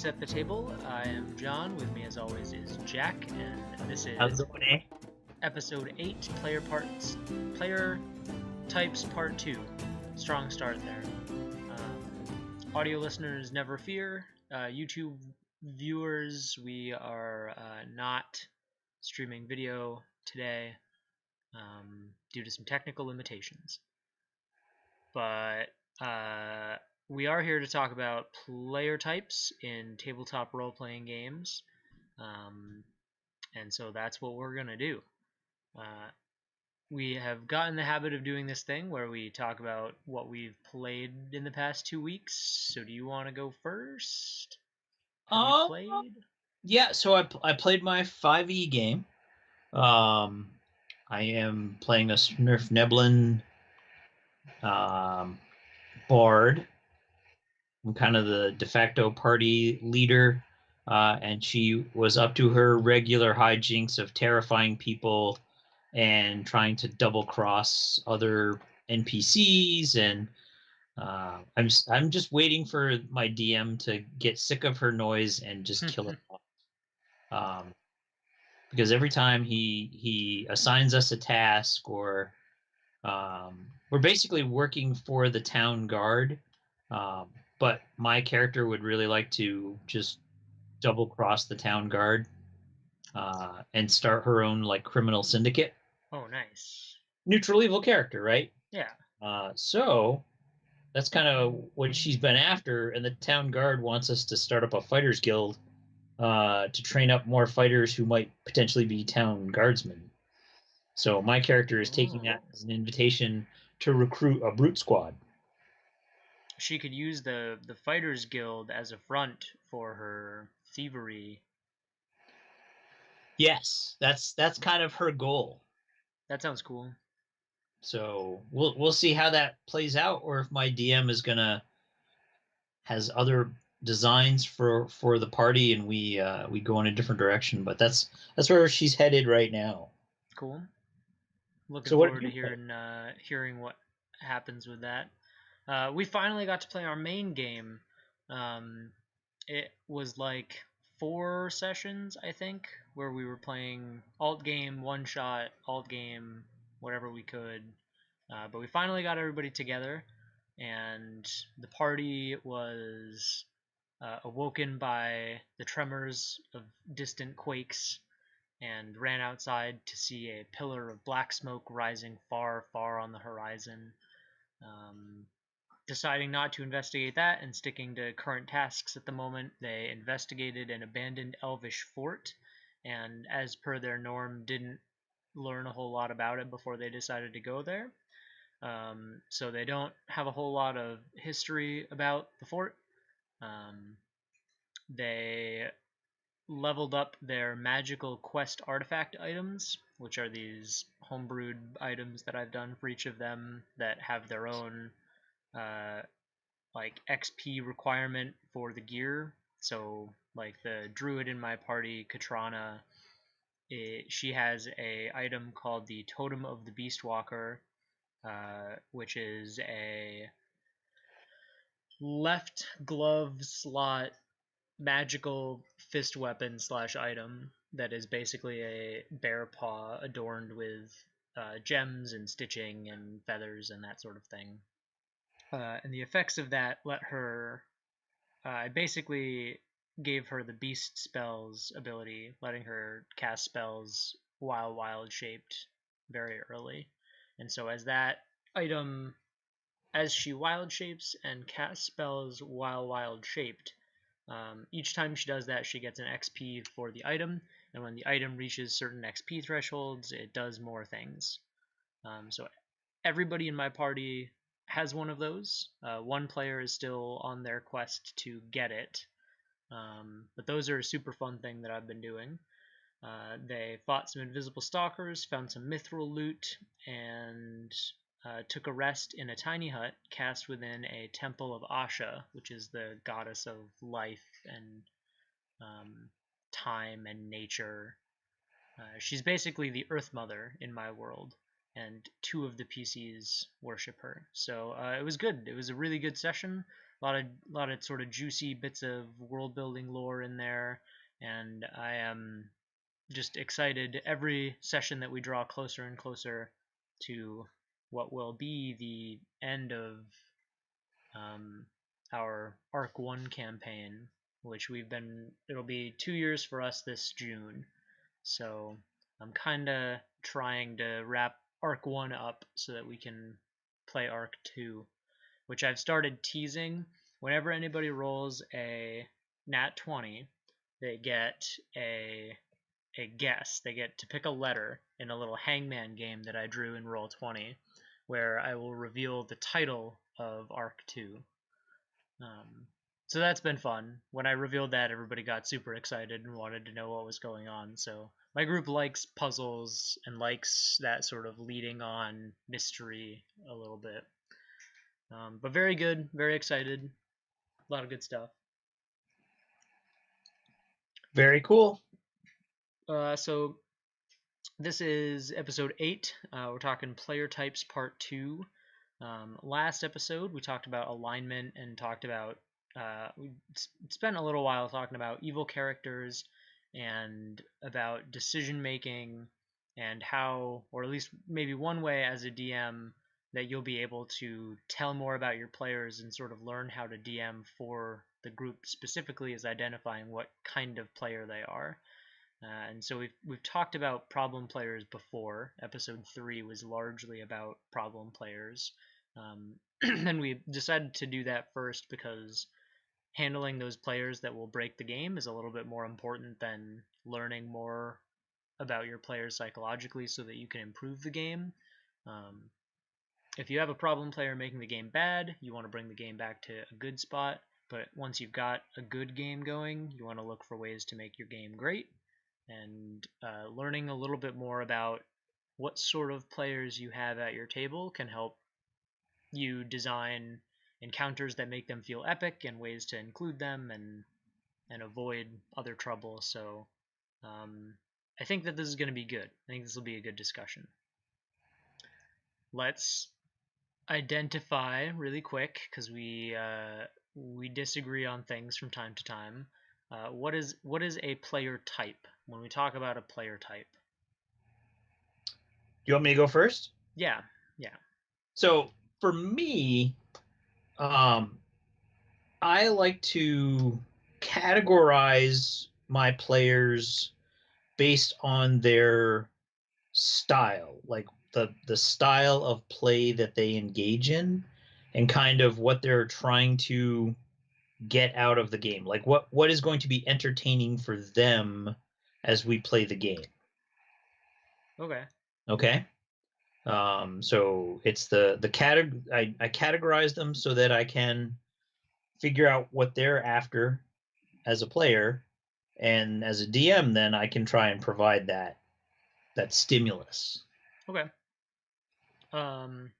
Set the Table. I am John. With me, as always, is Jack, and this How's is it going, eh? episode 8, Player Types Part 2. Strong start there. Audio listeners, never fear. YouTube viewers, we are not streaming video today due to some technical limitations. But we are here to talk about player types in tabletop role-playing games, and so that's what we're going to do. We have gotten the habit of doing this thing where we talk about what we've played in the past 2 weeks. So do you want to go first? Have you played? Yeah, so I played my 5e game. I am playing a Smurf Neblin bard. I'm kind of the de facto party leader, and she was up to her regular hijinks of terrifying people and trying to double cross other NPCs, and I'm just waiting for my DM to get sick of her noise and just kill it off. Because every time he assigns us a task, or we're basically working for the town guard, but my character would really like to just double cross the town guard and start her own like criminal syndicate. Oh, nice. Neutral evil character, right? Yeah. So that's kind of what she's been after, and the town guard wants us to start up a fighters guild to train up more fighters who might potentially be town guardsmen. So my character is taking that as an invitation to recruit a brute squad. She could use the Fighters Guild as a front for her thievery. Yes, that's kind of her goal. That sounds cool. So we'll see how that plays out, or if my DM is gonna has other designs for the party, and we go in a different direction. But that's where she's headed right now. Cool. Looking So what did forward to you play? hearing what happens with that. We finally got to play our main game. It was like 4 sessions, I think, where we were playing alt game, one shot, alt game, whatever we could. But we finally got everybody together, and the party was awoken by the tremors of distant quakes and ran outside to see a pillar of black smoke rising far, far on the horizon. Deciding not to investigate that and sticking to current tasks at the moment, they investigated an abandoned elvish fort, and as per their norm, didn't learn a whole lot about it before they decided to go there. So they don't have a whole lot of history about the fort. They leveled up their magical quest artifact items, which are these homebrewed items that I've done for each of them that have their own like XP requirement for the gear. So like the druid in my party, Katrana, she has a item called the Totem of the Beastwalker, which is a left glove slot magical fist weapon slash item that is basically a bear paw adorned with gems and stitching and feathers and that sort of thing. And the effects of that let her. I basically gave her the beast spells ability, letting her cast spells while wild shaped very early. And so as that item, as she wild shapes and casts spells while wild shaped, each time she does that, she gets an XP for the item, and when the item reaches certain XP thresholds, it does more things. So everybody in my party has one of those. One player is still on their quest to get it, but those are a super fun thing that I've been doing. They fought some invisible stalkers, found some mithril loot, and took a rest in a tiny hut cast within a temple of Asha, which is the goddess of life and time and nature. She's basically the Earth Mother in my world. and 2 of the PCs worship her. So it was good. It was a really good session. A lot of sort of juicy bits of world building lore in there, and I am just excited every session that we draw closer and closer to what will be the end of um, our Arc 1 campaign, which it'll be 2 years for us this June. So I'm kind of trying to wrap Arc 1 up so that we can play Arc 2, which I've started teasing. Whenever anybody rolls a nat 20, they get a guess. They get to pick a letter in a little hangman game that I drew in Roll20, where I will reveal the title of Arc 2. So that's been fun. When I revealed that, everybody got super excited and wanted to know what was going on. So my group likes puzzles and likes that sort of leading on mystery a little bit. But very good, very excited. A lot of good stuff. Very cool. So this is episode 8. We're talking player types part 2. Last episode, we talked about alignment and talked about we spent a little while talking about evil characters and about decision making and how, or at least maybe one way as a DM that you'll be able to tell more about your players and sort of learn how to DM for the group specifically is identifying what kind of player they are. And so we've talked about problem players before. Episode 3 was largely about problem players. And we decided to do that first because handling those players that will break the game is a little bit more important than learning more about your players psychologically so that you can improve the game. Um, if you have a problem player making the game bad, you want to bring the game back to a good spot. But once you've got a good game going, you want to look for ways to make your game great. And learning a little bit more about what sort of players you have at your table can help you design encounters that make them feel epic and ways to include them and avoid other trouble. So I think that this is going to be good. I think this will be a good discussion. Let's identify really quick because we disagree on things from time to time. What is a player type when we talk about a player type? Do you want me to go first? Yeah. So for me, I like to categorize my players based on their style, like the style of play that they engage in, and kind of what they're trying to get out of the game. Like what is going to be entertaining for them as we play the game. Okay. Okay. So it's the I categorize them so that I can figure out what they're after as a player, and as a DM, then I can try and provide that stimulus. Okay. Um,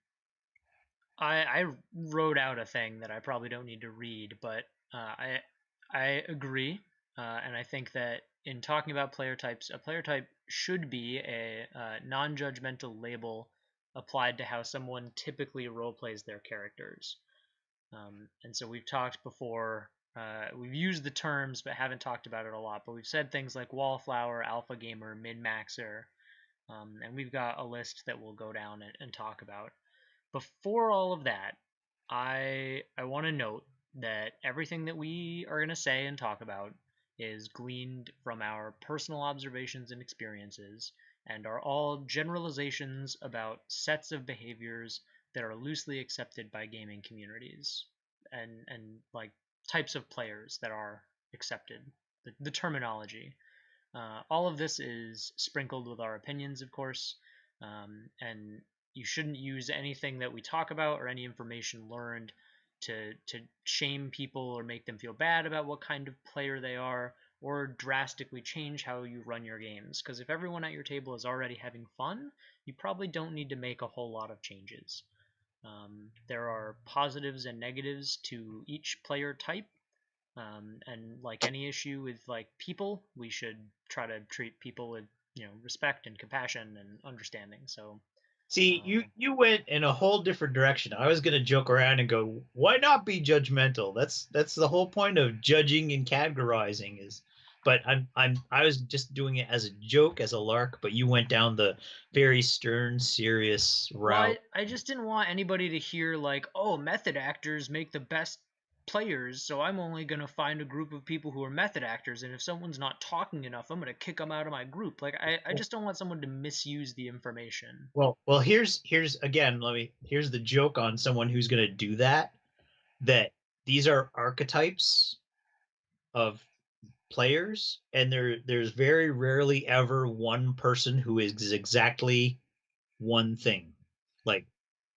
I wrote out a thing that I probably don't need to read, but I agree, and I think that in talking about player types, a player type should be a non-judgmental label applied to how someone typically role plays their characters. And so we've talked before. We've used the terms, but haven't talked about it a lot. But we've said things like wallflower, alpha gamer, min maxer, and we've got a list that we'll go down and talk about. Before all of that, I want to note that everything that we are going to say and talk about is gleaned from our personal observations and experiences and are all generalizations about sets of behaviors that are loosely accepted by gaming communities and like types of players that are accepted, the terminology. All of this is sprinkled with our opinions, of course, and you shouldn't use anything that we talk about or any information learned to shame people or make them feel bad about what kind of player they are or drastically change how you run your games. Because if everyone at your table is already having fun, you probably don't need to make a whole lot of changes. There are positives and negatives to each player type, and like any issue with like people, we should try to treat people with respect and compassion and understanding. So See, you went in a whole different direction. I was gonna joke around and go, why not be judgmental? That's the whole point of judging and categorizing is. But I was just doing it as a joke, as a lark. But you went down the very stern, serious Well, route. I just didn't want anybody to hear like, oh, method actors make the best players, so I'm only gonna find a group of people who are method actors, and if someone's not talking enough, I'm gonna kick them out of my group. Like, I just don't want someone to misuse the information. Well, here's again. Here's the joke on someone who's gonna do that. That these are archetypes of players, and there's very rarely ever one person who is exactly one thing. Like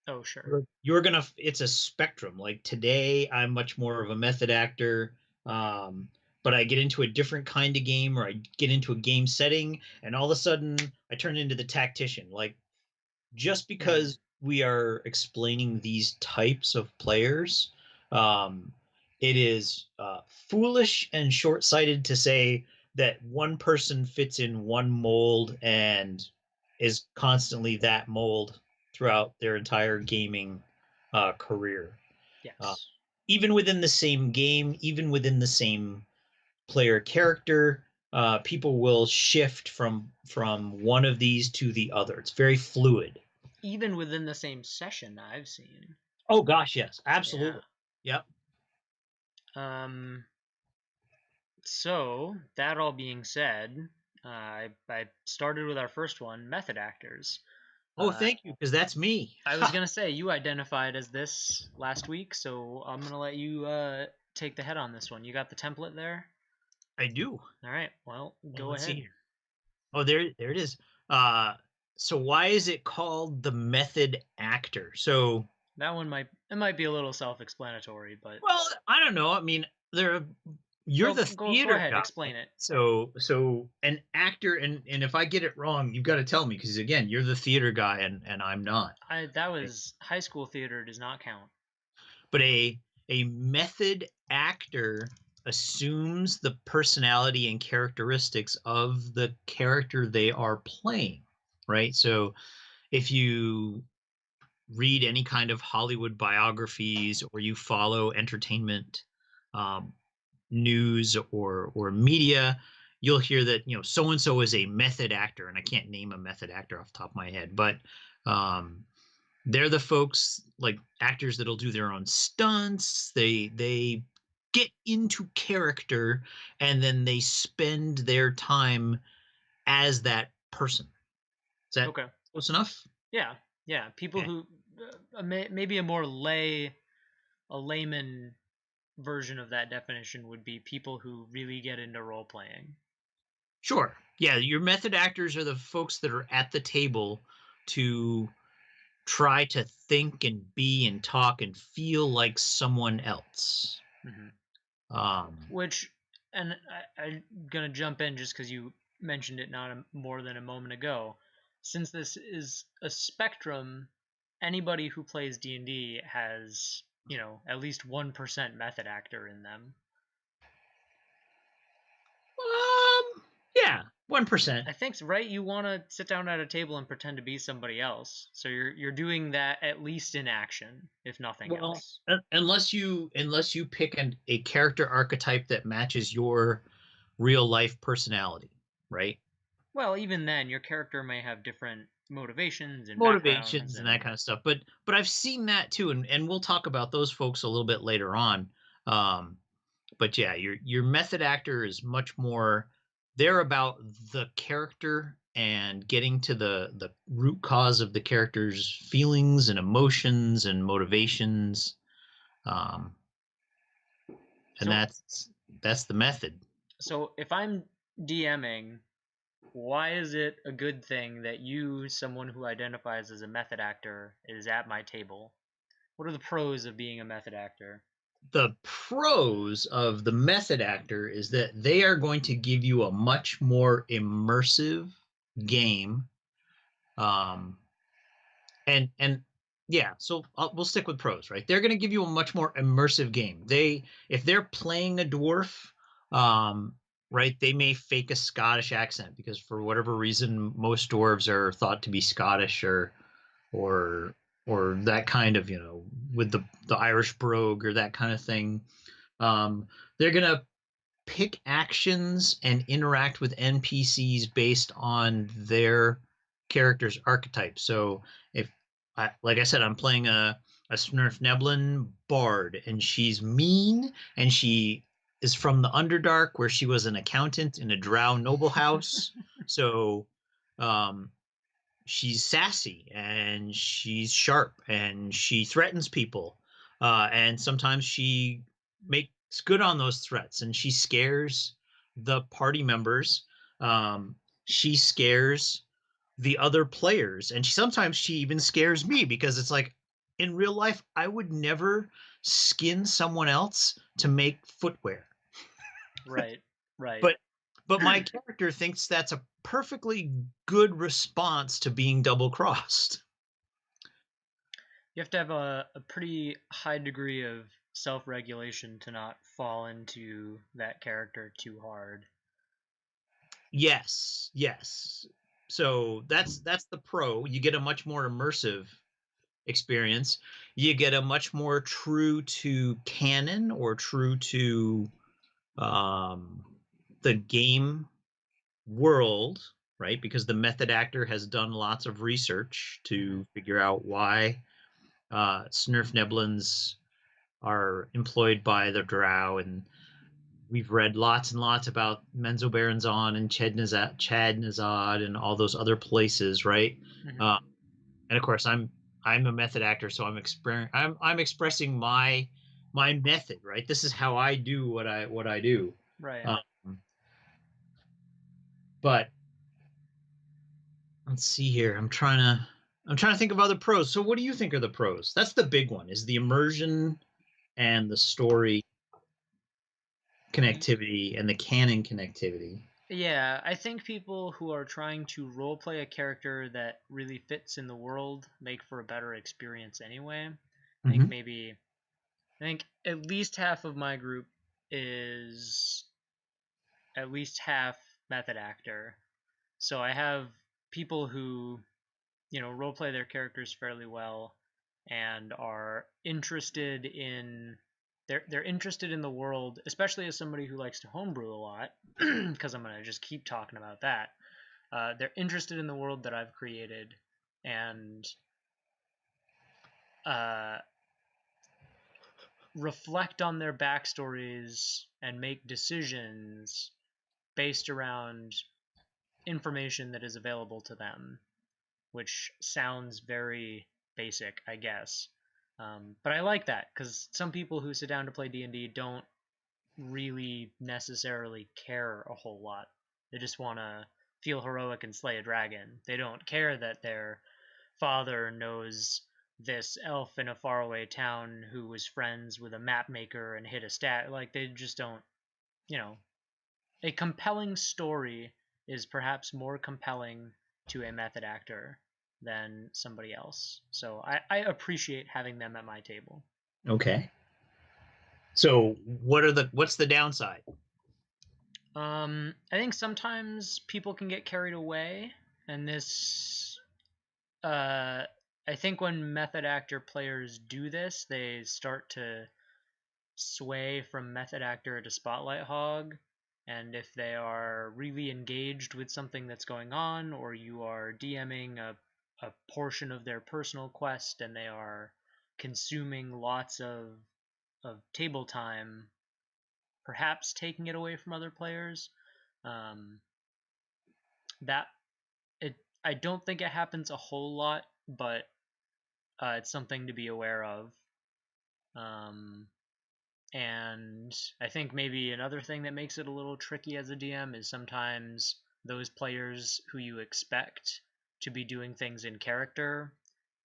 Oh, sure. you're gonna, it's a spectrum. Like today, I'm much more of a method actor, but I get into a different kind of game, or I get into a game setting, and all of a sudden, I turn into the tactician. Like just Mm. because we are explaining these types of players, um, it is foolish and short-sighted to say that one person fits in one mold and is constantly that mold throughout their entire gaming career. Uh, Yes. Even within the same game, even within the same player character, people will shift from one of these to the other. It's very fluid. Even within the same session, I've seen. Oh gosh, yes, Yeah. absolutely. Yep. Um. So that all being said, I started with our first one, method actors. Oh, Uh, thank you, because that's me. I was gonna say you identified as this last week, so I'm gonna let you take the head on this one. You got the template there? I do. All right. Well, Well, go let's see ahead. here. Oh, there it is. Uh, so why is it called the method actor? So, That one might be a little self-explanatory, but well, I don't know. I mean, you're the go theater ahead, guy. explain it. So an actor, and if I get it wrong, you've got to tell me, because again, you're the theater guy and I'm not. That was high school theater does not count. But a method actor assumes the personality and characteristics of the character they are playing, right? So if you read any kind of Hollywood biographies, or you follow entertainment um, news or media, you'll hear that so and so is a method actor, and I can't name a method actor off the top of my head, but um, they're the folks, like actors, that'll do their own stunts. They get into character, and then they spend their time as that person. Is that Okay. close enough? Yeah. Yeah. People Okay. who maybe a layman version of that definition would be people who really get into role playing. Sure. Yeah, your method actors are the folks that are at the table to try to think and be and talk and feel like someone else. Hmm. Um, Which, and I'm gonna jump in just because you mentioned it not more than a moment ago. Since this is a spectrum, anybody who plays D&D has, at least 1% method actor in them. yeah, 1%. I think, right? You want to sit down at a table and pretend to be somebody else. So you're doing that at least in action, if nothing Well, else. unless you pick a character archetype that matches your real life personality, right? Well, even then, your character may have different motivations and backgrounds Motivations and that and kind of stuff. But I've seen that too, and we'll talk about those folks a little bit later on. Um, but yeah, your method actor is much more, they're about the character and getting to the root cause of the character's feelings and emotions and motivations. Um, and so that's the method. so if I'm DMing, why is it a good thing that you, someone who identifies as a method actor, is at my table? What are the pros of being a method actor? The pros of the method actor is that they are going to give you a much more immersive game. Um, and yeah, so we'll stick with pros, right? They're going to give you a much more immersive game. If they're playing a dwarf, um, right, they may fake a Scottish accent because for whatever reason most dwarves are thought to be Scottish, or or that kind of, with the Irish brogue or that kind of thing. They're gonna pick actions and interact with NPCs based on their character's archetype. So if like I said, I'm playing a Snurfneblin bard, and she's mean, and she is from the Underdark, where she was an accountant in a drow noble house. So um, she's sassy and she's sharp and she threatens people. And sometimes she makes good on those threats and she scares the party members. She scares the other players, and sometimes she even scares me, because it's like, in real life, I would never skin someone else to make footwear. Right, right. But my character thinks that's a perfectly good response to being double crossed. You have to have a pretty high degree of self-regulation to not fall into that character too hard. Yes, yes. So that's the pro. You get a much more immersive experience. You get a much more true to canon, or true to the game world, right? Because the method actor has done lots of research to figure out why Snurfneblins are employed by the Drow, and we've read lots and lots about Menzoberranzan and Chadnazad and all those other places, right? Mm-hmm. Uh, and of course, I'm a method actor, so I'm expressing my method, right? This is how I do what I do. Right. Um, but let's see here. I'm trying to think of other pros. So what do you think are the pros? That's the big one, is the immersion and the story connectivity and the canon connectivity. Yeah, I think people who are trying to role play a character that really fits in the world make for a better experience anyway. Hmm. I think at least half of my group is at least half method actor. So I have people who, role play their characters fairly well and are interested in they're interested in the world, especially as somebody who likes to homebrew a lot, because I'm gonna just keep talking about that. They're interested in the world that I've created, and uh, reflect on their backstories and make decisions based around information that is available to them, which sounds very basic, I guess. But I like that, because some people who sit down to play D&D don't really necessarily care a whole lot. They just want to feel heroic and slay a dragon. They don't care that their father knows this elf in a faraway town who was friends with a map maker and hit a stat. Like, they just don't, you know. A compelling story is perhaps more compelling to a method actor than somebody else. So I appreciate having them at my table. Okay. So what's the downside? I think sometimes people can get carried away, and this, uh, I think when method actor players do this, they start to sway from method actor to spotlight hog. And if they are really engaged with something that's going on, or you are DMing a portion of their personal quest and they are consuming lots of table time, perhaps taking it away from other players, um, that it I don't think it happens a whole lot, but it's something to be aware of. Um, And I think maybe another thing that makes it a little tricky as a DM is sometimes those players who you expect to be doing things in character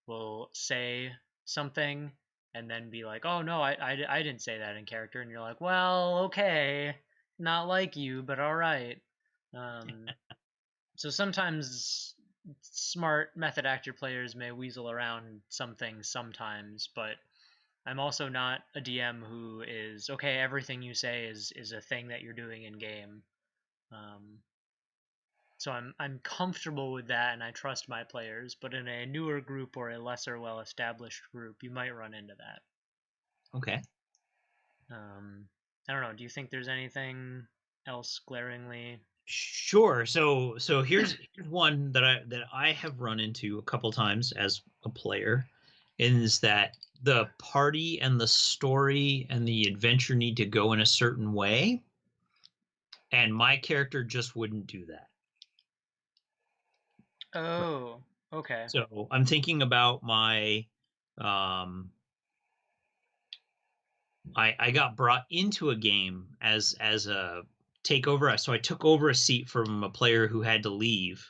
will say something and then be like, oh no, I didn't say that in character. And you're like, well, okay, not like you, but all right. Um, so sometimes smart method actor players may weasel around some things sometimes, but I'm also not a DM who is okay. Everything you say is a thing that you're doing in game. Um, So I'm comfortable with that, and I trust my players. But in a newer group or a lesser well-established group, you might run into that. Okay. I don't know. Do you think there's anything else glaringly? Sure. So here's one that I have run into a couple times as a player, is that the party and the story and the adventure need to go in a certain way, and my character just wouldn't do that. Oh, okay. So I'm thinking about my um I got brought into a game as a takeover. So I took over a seat from a player who had to leave.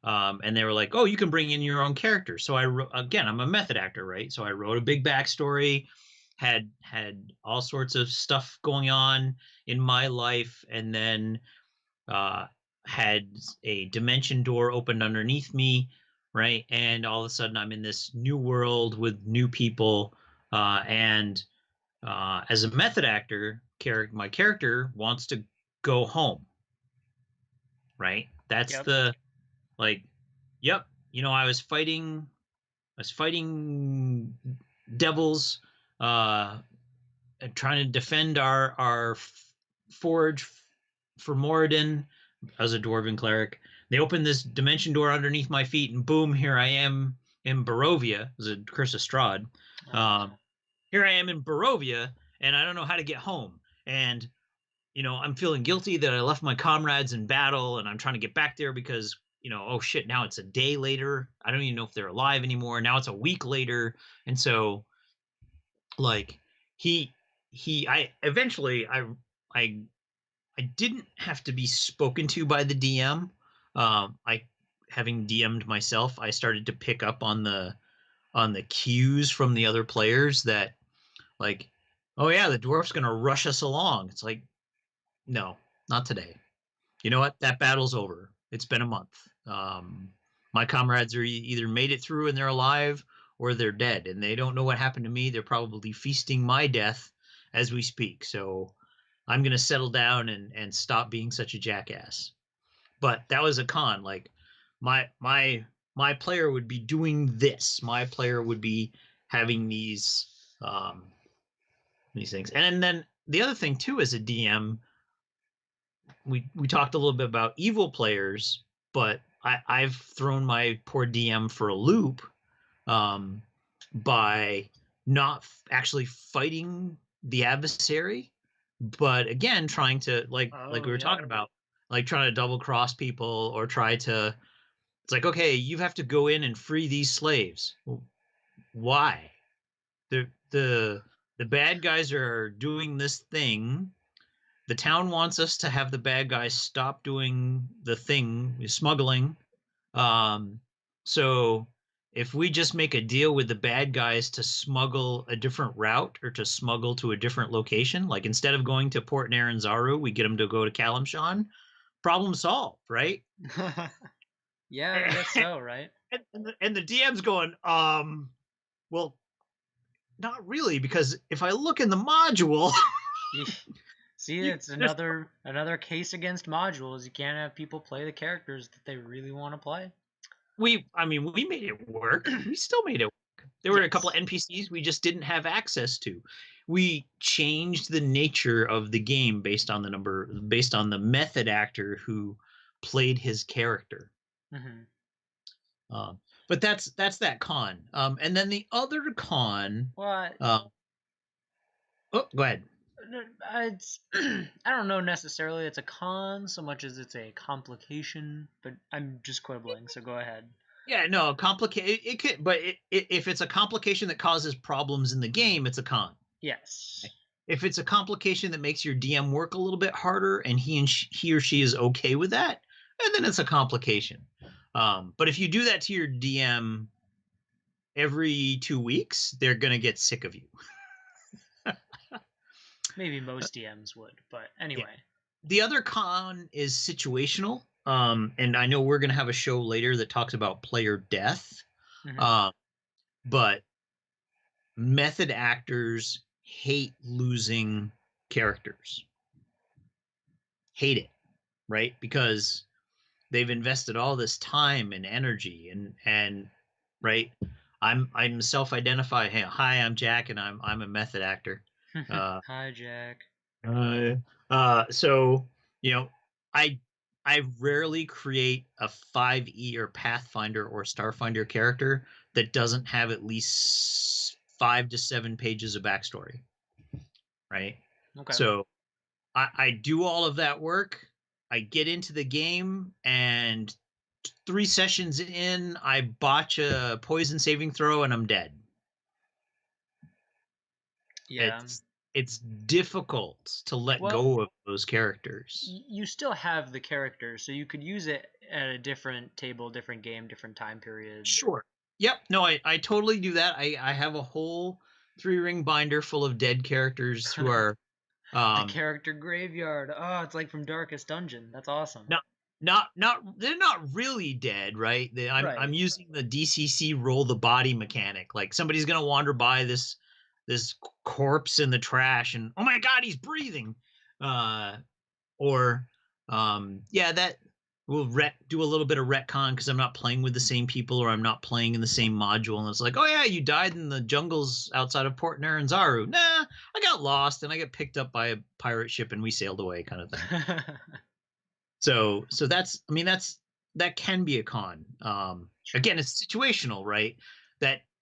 And they were like, "Oh, you can bring in your own character." So again, I'm a method actor, right? So I wrote a big backstory, had all sorts of stuff going on in my life, and then uh, had a dimension door opened underneath me, right? And all of a sudden, I'm in this new world with new people, and as a method actor, my character wants to go home, right? That's Yep. the like, yep. I was fighting devils, uh, and trying to defend our forge for Moradin as a dwarven cleric. They opened this dimension door underneath my feet, and boom, here I am in Barovia, as a Curse of Strahd. Oh Um, no. Here I am in Barovia, and I don't know how to get home. And I'm feeling guilty that I left my comrades in battle, and I'm trying to get back there because, oh shit, now it's a day later. I don't even know if they're alive anymore. Now it's a week later. And so, like, he, I eventually, I, I didn't have to be spoken to by the DM. Having DM'd myself, I started to pick up on the cues from the other players that, like, oh yeah, the dwarf's going to rush us along. It's like, no, not today. You know what? That battle's over. It's been a month. My comrades are either made it through and they're alive, or they're dead, and they don't know what happened to me. They're probably feasting my death as we speak. So I'm going to settle down and stop being such a jackass. But that was a con. Like, my player would be doing this. My player would be having these things. And then the other thing too, as a DM, we talked a little bit about evil players, but I've thrown my poor DM for a loop, um, by not actually fighting the adversary, but again trying to, like we Oh, were yep. talking about, like trying to double cross people, or try to. It's like, okay, you have to go in and free these slaves. Well, why? The bad guys are doing this thing. The town wants us to have the bad guys stop doing the thing, smuggling. Um, so if we just make a deal with the bad guys to smuggle a different route, or to smuggle to a different location, like instead of going to Port Naranzaru, we get them to go to Kalimshan, problem solved, right? Yeah, I guess so, right? And the DM's going, well, not really, because if I look in the module, See, you, it's there's another case against modules. You can't have people play the characters that they really want to play. I mean, we made it work. We still made it work. There were a couple of Yes. NPCs we just didn't have access to. We changed the nature of the game based on the method actor who played his character. Hmm. But that's that con. And then the other con. Well, Uh, oh, go ahead. it's I don't know necessarily it's a con so much as it's a complication, but I'm just quibbling, so go ahead. Yeah, no, complicated. It could, but if it's a complication that causes problems in the game, it's a con. Yes. If it's a complication that makes your DM work a little bit harder, and he or she is okay with that, and then it's a complication. But if you do that to your DM every 2 weeks, they're gonna get sick of you. Maybe most DMs would, but Yeah. anyway. The other con is situational. And I know we're gonna have a show later that talks about player death. Hmm. Um, but method actors hate losing characters. Hate it, right? Because they've invested all this time and energy and right. I'm self-identify. Hey, hi, I'm Jack, and I'm a method actor. Uh, Hi, Jack. uh, so I I rarely create a 5e or Pathfinder or Starfinder character that doesn't have at least 5 to 7 pages of backstory, right? Okay. So I do all of that work. I get into the game, and 3 sessions in, I botch a poison saving throw, and I'm dead. Yeah. It's difficult to let Well, go of those characters. you still have the character, so you could use it at a different table, different game, different time period. Sure. Yep. No, I totally do that. I have a whole 3 ring binder full of dead characters who are The um character graveyard. Oh, it's like from Darkest Dungeon. That's awesome. not they're not really dead, right? I'm Right. using the DCC roll the body mechanic. Like somebody's gonna wander by this corpse in the trash, and oh my god, he's breathing. Uh, or yeah, that will do a little bit of retcon because I'm not playing with the same people, or I'm not playing in the same module, and it's like, oh yeah, you died in the jungles outside of Port Naranzaru. Nah, I got lost and I got picked up by a pirate ship and we sailed away, kind of thing. So that's, I mean, that can be a con. Sure. Again, it's situational, right?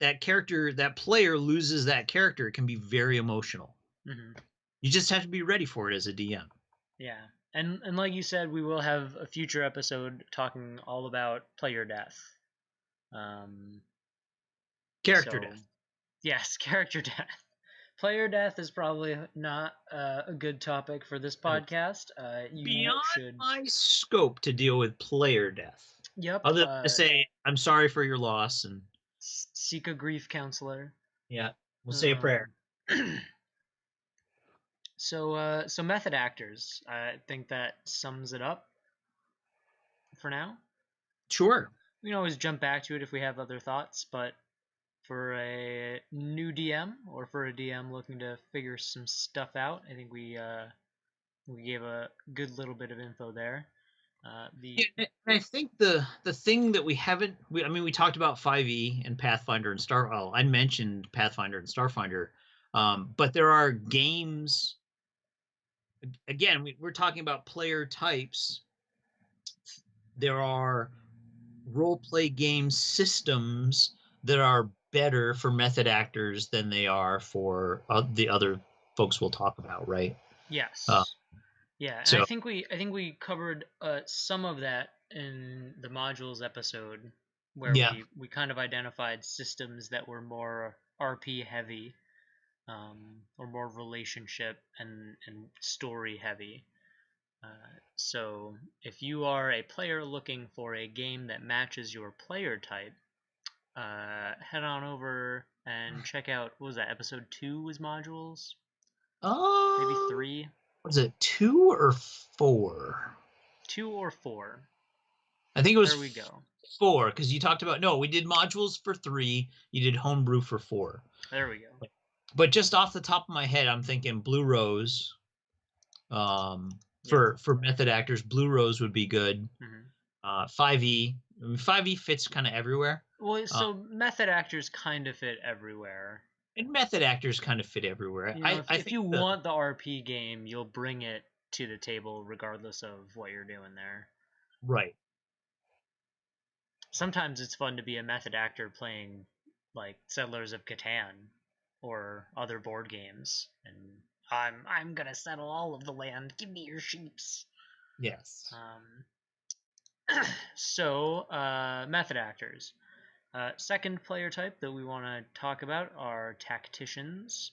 That character, that player loses that character, it can be very emotional. Hmm. You just have to be ready for it as a DM. Yeah. And like you said, we will have a future episode talking all about player death. Um, Character so death. yes, character death. Player death is probably not a good topic for this That is podcast. You beyond should. my scope to deal with player death. Yep. Other than to say, I'm sorry for your loss, and Seek a grief counselor. yeah, we'll say a prayer. Um, so method actors. I think that sums it up for now. Sure. We can always jump back to it if we have other thoughts, but for a new DM or for a DM looking to figure some stuff out, I think we gave a good little bit of info there. Yeah, The and I think the thing that we haven't, I mean, we talked about 5e and Pathfinder and Star. Oh, I mentioned Pathfinder and Starfinder, but there are games. Again, we're talking about player types. There are role play game systems that are better for method actors than they are for the other folks we'll talk about, right? Uh, Yes, yeah, and so I think we covered some of that in the modules episode where yeah, we kind of identified systems that were more RP heavy, or more relationship and story heavy. So if you are a player looking for a game that matches your player type, head on over and check out, what was that, episode 2 was modules? Maybe um, 3? was it 2 or 4? 2 or 4. I think it There we was go. 4 because you talked about, no, we did modules for 3. You did homebrew for 4. There we go. But just off the top of my head, I'm thinking Blue Rose. Yep. For method actors, Blue Rose would be good. Hmm. 5e, I mean, 5e fits kind of everywhere. Well, so method actors kind of fit everywhere. And method actors kind of fit everywhere. You know, I if think you the want the RP game, you'll bring it to the table regardless of what you're doing there. right. Sometimes it's fun to be a method actor playing like Settlers of Catan or other board games, and I'm gonna settle all of the land. Give me your sheeps. Yes. Um, so method actors. Second player type that we want to talk about are tacticians.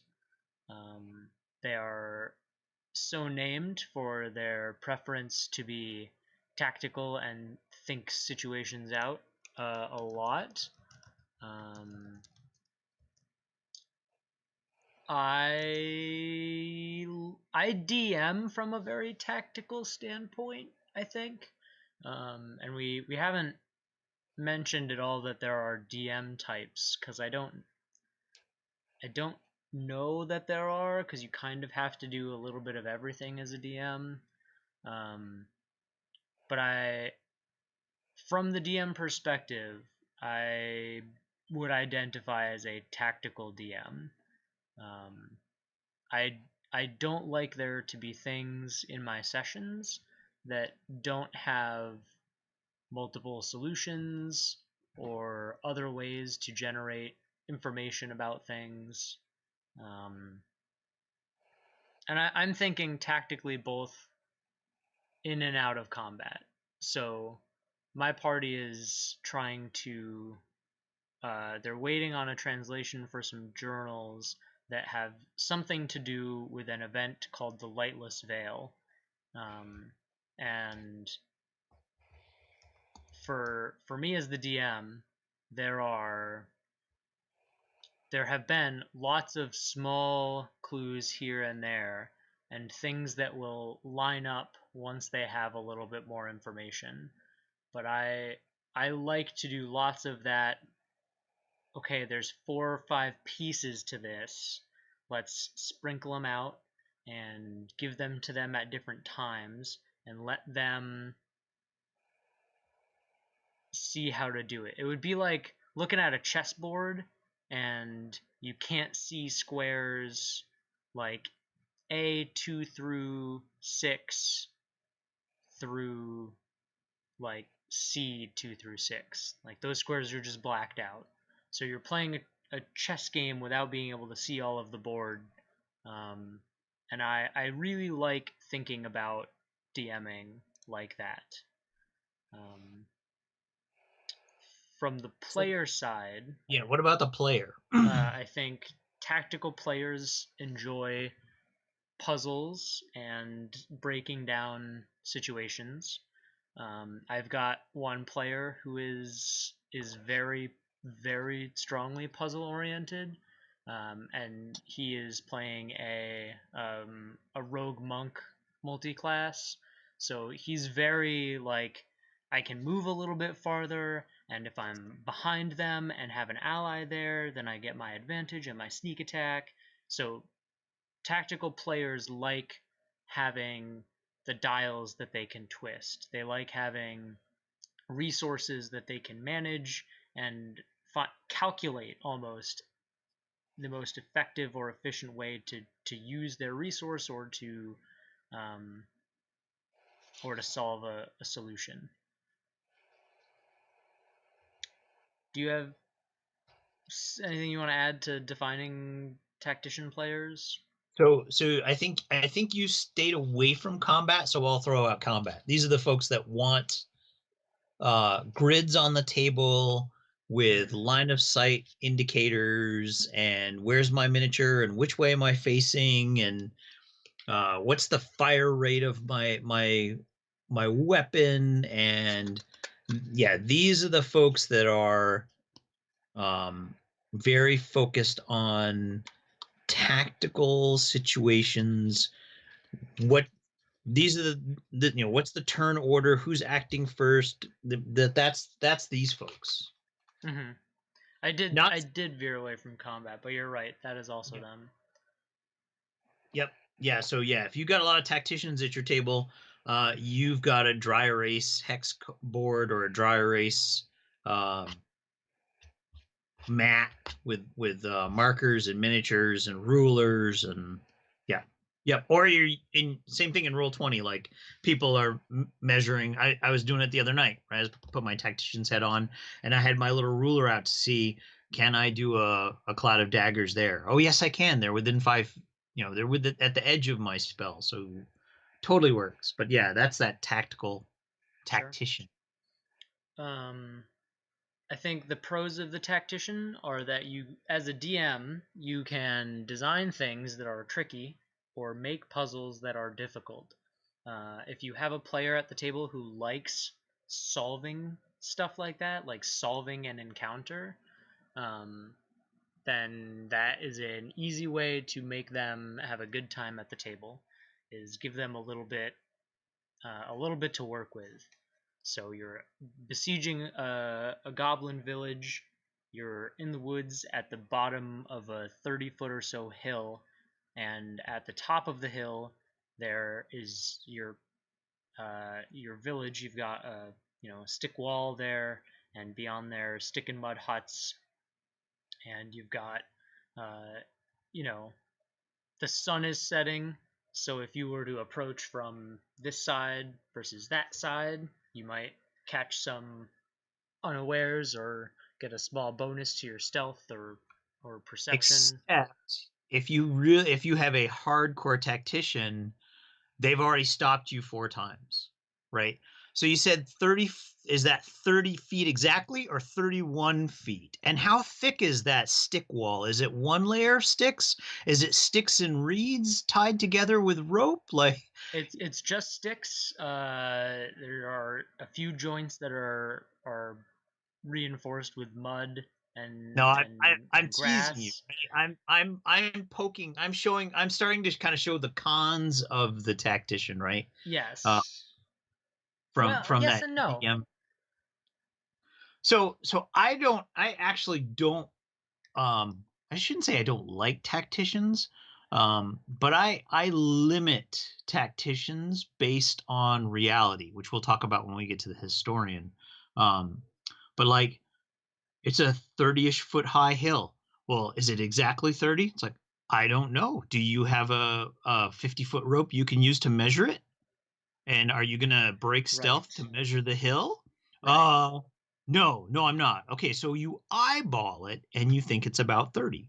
Um, they are so named for their preference to be tactical and think situations out a lot. Um, I DM from a very tactical standpoint, I think, and we haven't mentioned at all that there are DM types because I don't know that there are because you kind of have to do a little bit of everything as a DM. Um, but from the DM perspective, I would identify as a tactical DM. Um, I I don't like there to be things in my sessions that don't have multiple solutions or other ways to generate information about things. Um, and I'm thinking tactically both in and out of combat. So my party is trying to they're waiting on a translation for some journals that have something to do with an event called the Lightless Veil. And for me as the DM, there have been lots of small clues here and there and things that will line up once they have a little bit more information. But I like to do lots of that. Okay, there's 4 or 5 pieces to this. Let's sprinkle them out and give them to them at different times and let them see how to do it. It would be like looking at a chessboard and you can't see squares like A2 through 6 through like C2 through 6. Like those squares are just blacked out. So you're playing a chess game without being able to see all of the board. Um, and I really like thinking about DMing like that. Um, from the So, player side, yeah, what about the player? I think tactical players enjoy puzzles and breaking down situations. I've got one player who is very strongly puzzle oriented, and he is playing a rogue monk multi-class. So he's very like I can move a little bit farther, and if I'm behind them and have an ally there, then I get my advantage and my sneak attack. So tactical players like having the dials that they can twist. They like having resources that they can manage and calculate almost the most effective or efficient way to use their resource um, or to solve a solution. Do you have anything you want to add to defining tactician players? So I think you stayed away from combat, so I'll throw out combat. These are the folks that want grids on the table with line of sight indicators and where's my miniature and which way am I facing and what's the fire rate of my weapon. And yeah, these are the folks that are um, very focused on tactical situations. What these are the what's the turn order, who's acting first. That's these folks. Mm-hmm. Not I did veer away from combat, but you're right. That is also Yep. them. Yep. Yeah. So yeah, if you've got a lot of tacticians at your table, you've got a dry erase hex board or a dry erase um, mat with markers and miniatures and rulers and yeah. Yep. Or you're in same thing in Roll20. Like people are measuring. I was doing it the other night. Right? I put my tactician's head on and I had my little ruler out to see, can I do a cloud of daggers there? Oh yes, I can. They're within 5. They're at the edge of my spell, so totally works. But yeah, that's that tactical Sure. tactician. Um, I think the pros of the tactician are that you, as a DM, you can design things that are tricky or make puzzles that are difficult. If you have a player at the table who likes solving stuff like that, like solving an encounter, um, then that is an easy way to make them have a good time at the table. Is give them a little bit to work with. So you're besieging a goblin village. You're in the woods at the bottom of a 30-foot or so hill, and at the top of the hill there is your village. You've got stick wall there, and beyond there, stick and mud huts, and you've got, uh, you know, the sun is setting. So if you were to approach from this side versus that side, you might catch some unawares or get a small bonus to your stealth or perception. Except if you have a hardcore tactician, they've already stopped you 4 times, right? So you said 30, is that 30 feet exactly or 31 feet? And how thick is that stick wall? Is it one layer of sticks? Is it sticks and reeds tied together with rope? Like, It's just sticks. There are a few joints that are reinforced with mud no, and I, I and I'm and teasing you. grass. I'm poking. I'm starting to kind of show the cons of the tactician, right? Uh, Yes. Well, from yes that and no. DM. So I actually don't I shouldn't say I don't like tacticians, but I limit tacticians based on reality, which we'll talk about when we get to the historian. Um, but like it's a 30-ish foot high hill. Well, is it exactly 30? It's like I don't know. Do you have a 50-foot rope you can use to measure it? And are you gonna break stealth to Right. measure the hill? Right. No, I'm not. Okay, so you eyeball it and you think it's about 30.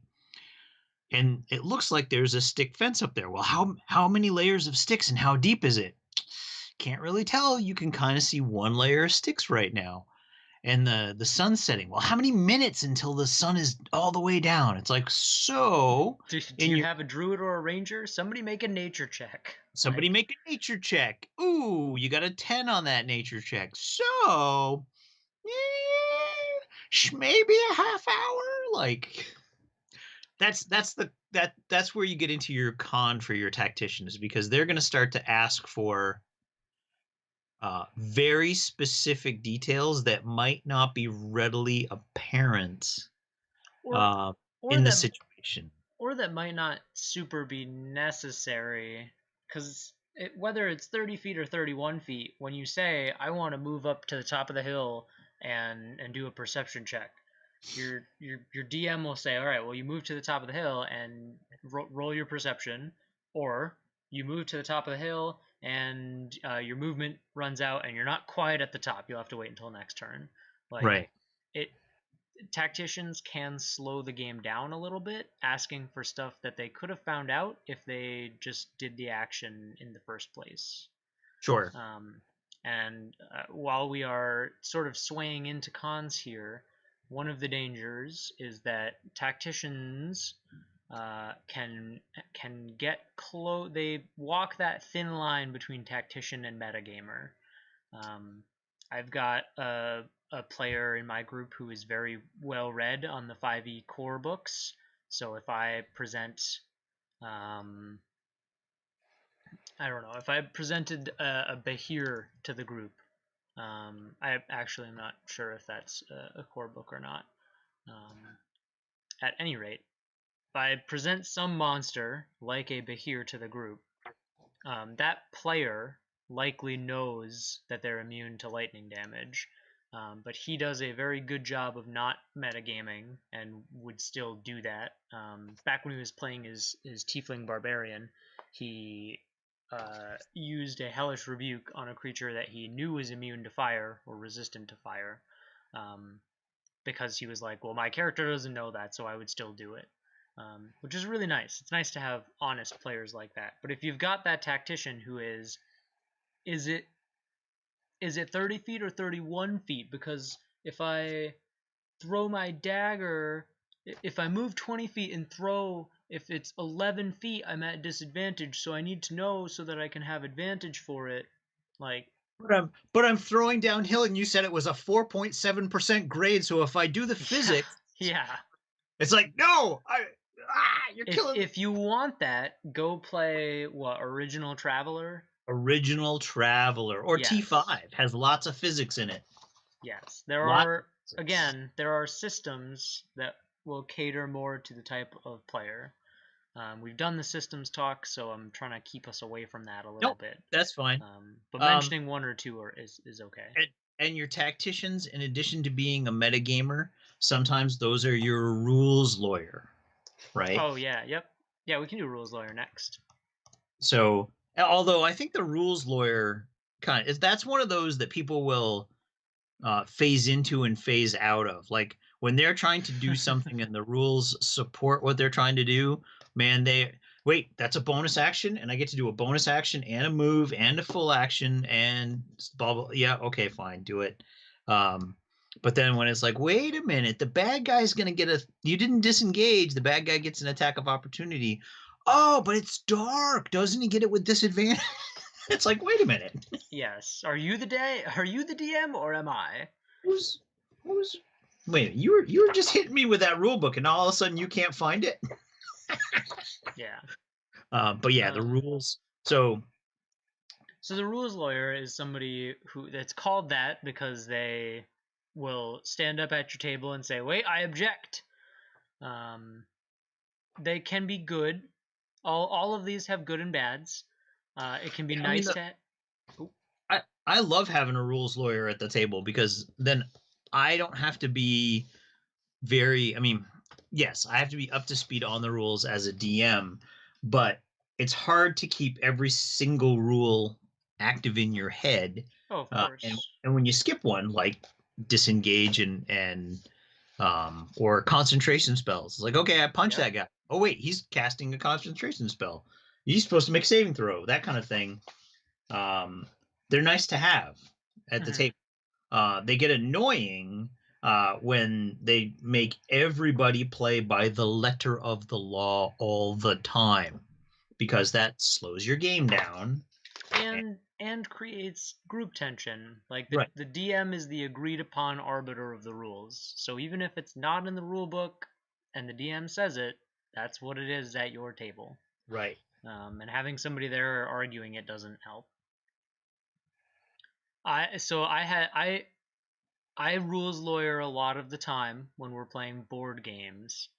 And it looks like there's a stick fence up there. Well, how many layers of sticks and how deep is it? Can't really tell. You can kind of see one layer of sticks right now. And the sun's setting. Well, how many minutes until the sun is all the way down? It's like so Do in you your have a druid or a ranger? Somebody make a nature check. somebody Like, make a nature check. Ooh, you got a 10 on that nature check. So maybe a half hour. Like that's where you get into your con for your tacticians because they're going to start to ask for very specific details that might not be readily apparent or uh, or in the that situation. or that might not super be necessary, because whether it's 30 feet or 31 feet, when you say I want to move up to the top of the hill and do a perception check, your DM will say, all right, well, you move to the top of the hill and roll your perception, or you move to the top of the hill and your movement runs out and you're not quite at the top, you'll have to wait until next turn. Like, Right. it tacticians can slow the game down a little bit, asking for stuff that they could have found out if they just did the action in the first place. Sure. Um, and while we are sort of swaying into cons here, one of the dangers is that tacticians can get close. They walk that thin line between tactician and metagamer. Um, I've got a player in my group who is very well read on the 5e core books. So if I present, um, I don't know, if I presented a Behir to the group, I actually am not sure if that's a core book or not. Um, at any rate, if I present some monster like a Behir to the group, that player likely knows that they're immune to lightning damage, but he does a very good job of not metagaming and would still do that. Back when he was playing his Tiefling Barbarian, he used a Hellish Rebuke on a creature that he knew was immune to fire or resistant to fire, um, because he was like, well, my character doesn't know that, so I would still do it. Which is really nice. It's nice to have honest players like that. But if you've got that tactician who is it is it 30 feet or 31 feet? Because if I throw my dagger, if I move 20 feet and throw, if it's 11 feet, I'm at disadvantage. So I need to know so that I can have advantage for it. Like, But I'm throwing downhill, and you said it was a 4.7% grade. So if I do the yeah, physics, yeah. it's like no, you're If killing me. if you want that, go play what, Original Traveler. Original Traveler or Yes. T5 has lots of physics in it. Yes, there Lot are, of physics. again, there are systems that will cater more to the type of player. We've done the systems talk, so I'm trying to keep us away from that a little Nope, bit. that's fine. But Um, mentioning one or two is okay. and and your tacticians, in addition to being a metagamer, sometimes those are your rules lawyer, right? Oh yeah, yep. Yeah, we can do rules lawyer next. So, although I think the rules lawyer that's one of those that people will phase into and phase out of. Like when they're trying to do something and the rules support what they're trying to do, man, they wait, that's a bonus action, and I get to do a bonus action and a move and a full action and blah blah. Yeah, okay, fine, do it. But then when it's like, wait a minute, the bad guy's gonna get you didn't disengage, the bad guy gets an attack of opportunity. Oh, but it's dark. Doesn't he get it with disadvantage? It's like, wait a minute. Yes. Are you the DM or am I? Who's wait, you were just hitting me with that rule book and all of a sudden you can't find it? Yeah. But yeah, the rules. So the rules lawyer is somebody who that's called that because they will stand up at your table and say, "Wait, I object." They can be good. All of these have good and bads. It can be I mean, nice to. I love having a rules lawyer at the table because then I don't have to be very. I mean, yes, I have to be up to speed on the rules as a DM, but it's hard to keep every single rule active in your head. Oh, of course. And when you skip one, like disengage and or concentration spells, it's like, okay, I punch that guy. Oh wait, he's casting a concentration spell. He's supposed to make a saving throw. That kind of thing. They're nice to have at the table. They get annoying when they make everybody play by the letter of the law all the time, because that slows your game down and creates group tension. Like right. the DM is the agreed upon arbiter of the rules. So even if it's not in the rule book and the DM says it, that's what it is at your table. Right. And having somebody there arguing it doesn't help. I rules lawyer a lot of the time when we're playing board games.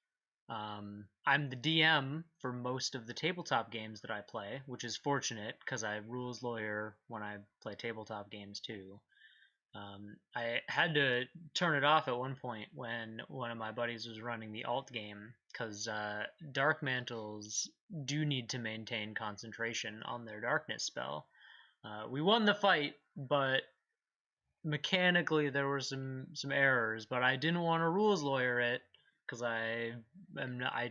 I'm the DM for most of the tabletop games that I play, which is fortunate because I rules lawyer when I play tabletop games too. I had to turn it off at one point when one of my buddies was running the alt game because Dark Mantles do need to maintain concentration on their darkness spell. We won the fight, but mechanically there were some errors. But I didn't want to rules lawyer it because I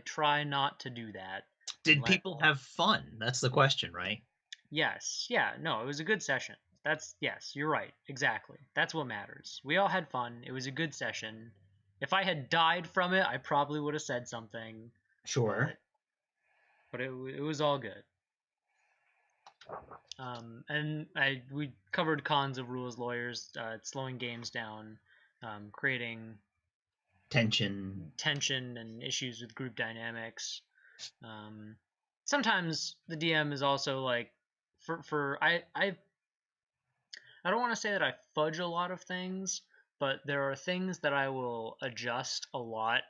try not to do that. Did people have fun? That's the question, right? Yes. Yeah. No, it was a good session. Yes, you're right. Exactly. That's what matters. We all had fun. It was a good session. If I had died from it, I probably would have said something. Sure. But it was all good. And we covered cons of rules lawyers, slowing games down, creating tension and issues with group dynamics. Sometimes the DM is also like, I don't want to say that I fudge a lot of things, but there are things that I will adjust a lot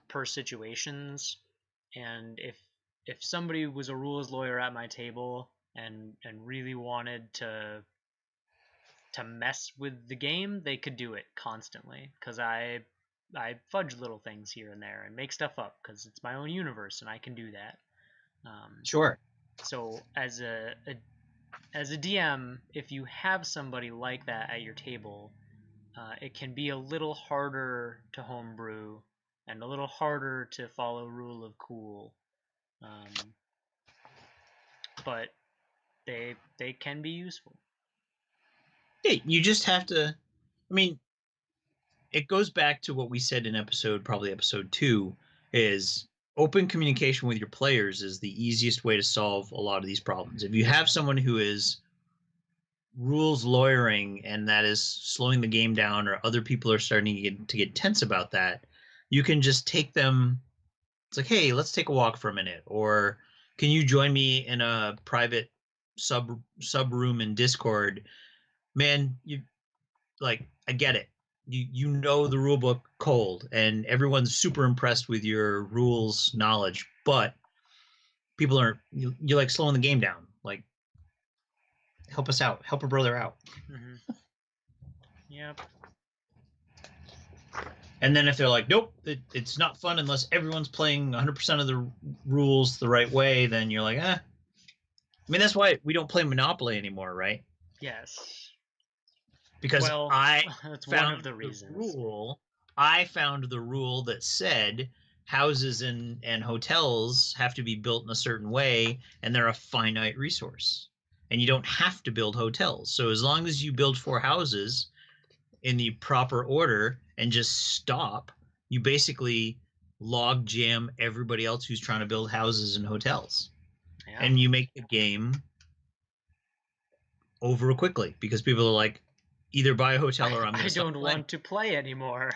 per situations. And if somebody was a rules lawyer at my table and really wanted to mess with the game, they could do it constantly because I fudge little things here and there and make stuff up because it's my own universe and I can do that. Sure. So as a DM, if you have somebody like that at your table, it can be a little harder to homebrew and a little harder to follow rule of cool. But they can be useful. Hey, you just have to. I mean, it goes back to what we said in probably episode 2, is open communication with your players is the easiest way to solve a lot of these problems. If you have someone who is rules lawyering and that is slowing the game down, or other people are starting to get tense about that, you can just take them. It's like, hey, let's take a walk for a minute, or can you join me in a private sub room in Discord? Man, you like, I get it. You know the rule book cold, and everyone's super impressed with your rules knowledge, but people are you like slowing the game down. Like, help us out, help a brother out. Mm-hmm. Yep. And then if they're like, nope, it's not fun unless everyone's playing 100% of the rules the right way, then you're like, eh. I mean, that's why we don't play Monopoly anymore, right? Yes. Because Well, I that's one of found the the reasons. rule. I found the rule that said houses and hotels have to be built in a certain way, and they're a finite resource. And you don't have to build hotels. So as long as you build 4 houses in the proper order and just stop, you basically log jam everybody else who's trying to build houses and hotels. Yeah. And you make the game over quickly because people are like, either buy a hotel or I'm going I to stop don't playing. want to play anymore.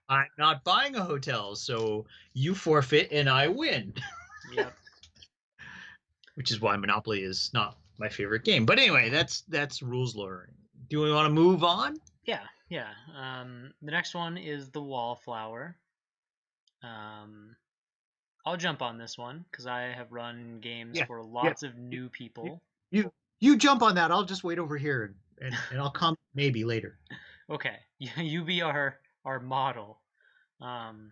I'm not buying a hotel, so you forfeit and I win. Yep. Which is why Monopoly is not my favorite game. But anyway, that's rules lawyering. Do we want to move on? Yeah, yeah. The next one is the wallflower. Um, I'll jump on this one because I have run games Yeah, for yeah. lots of new You, people. you jump on that. I'll just wait over here and I'll comment maybe later. Okay, you be our model. Um,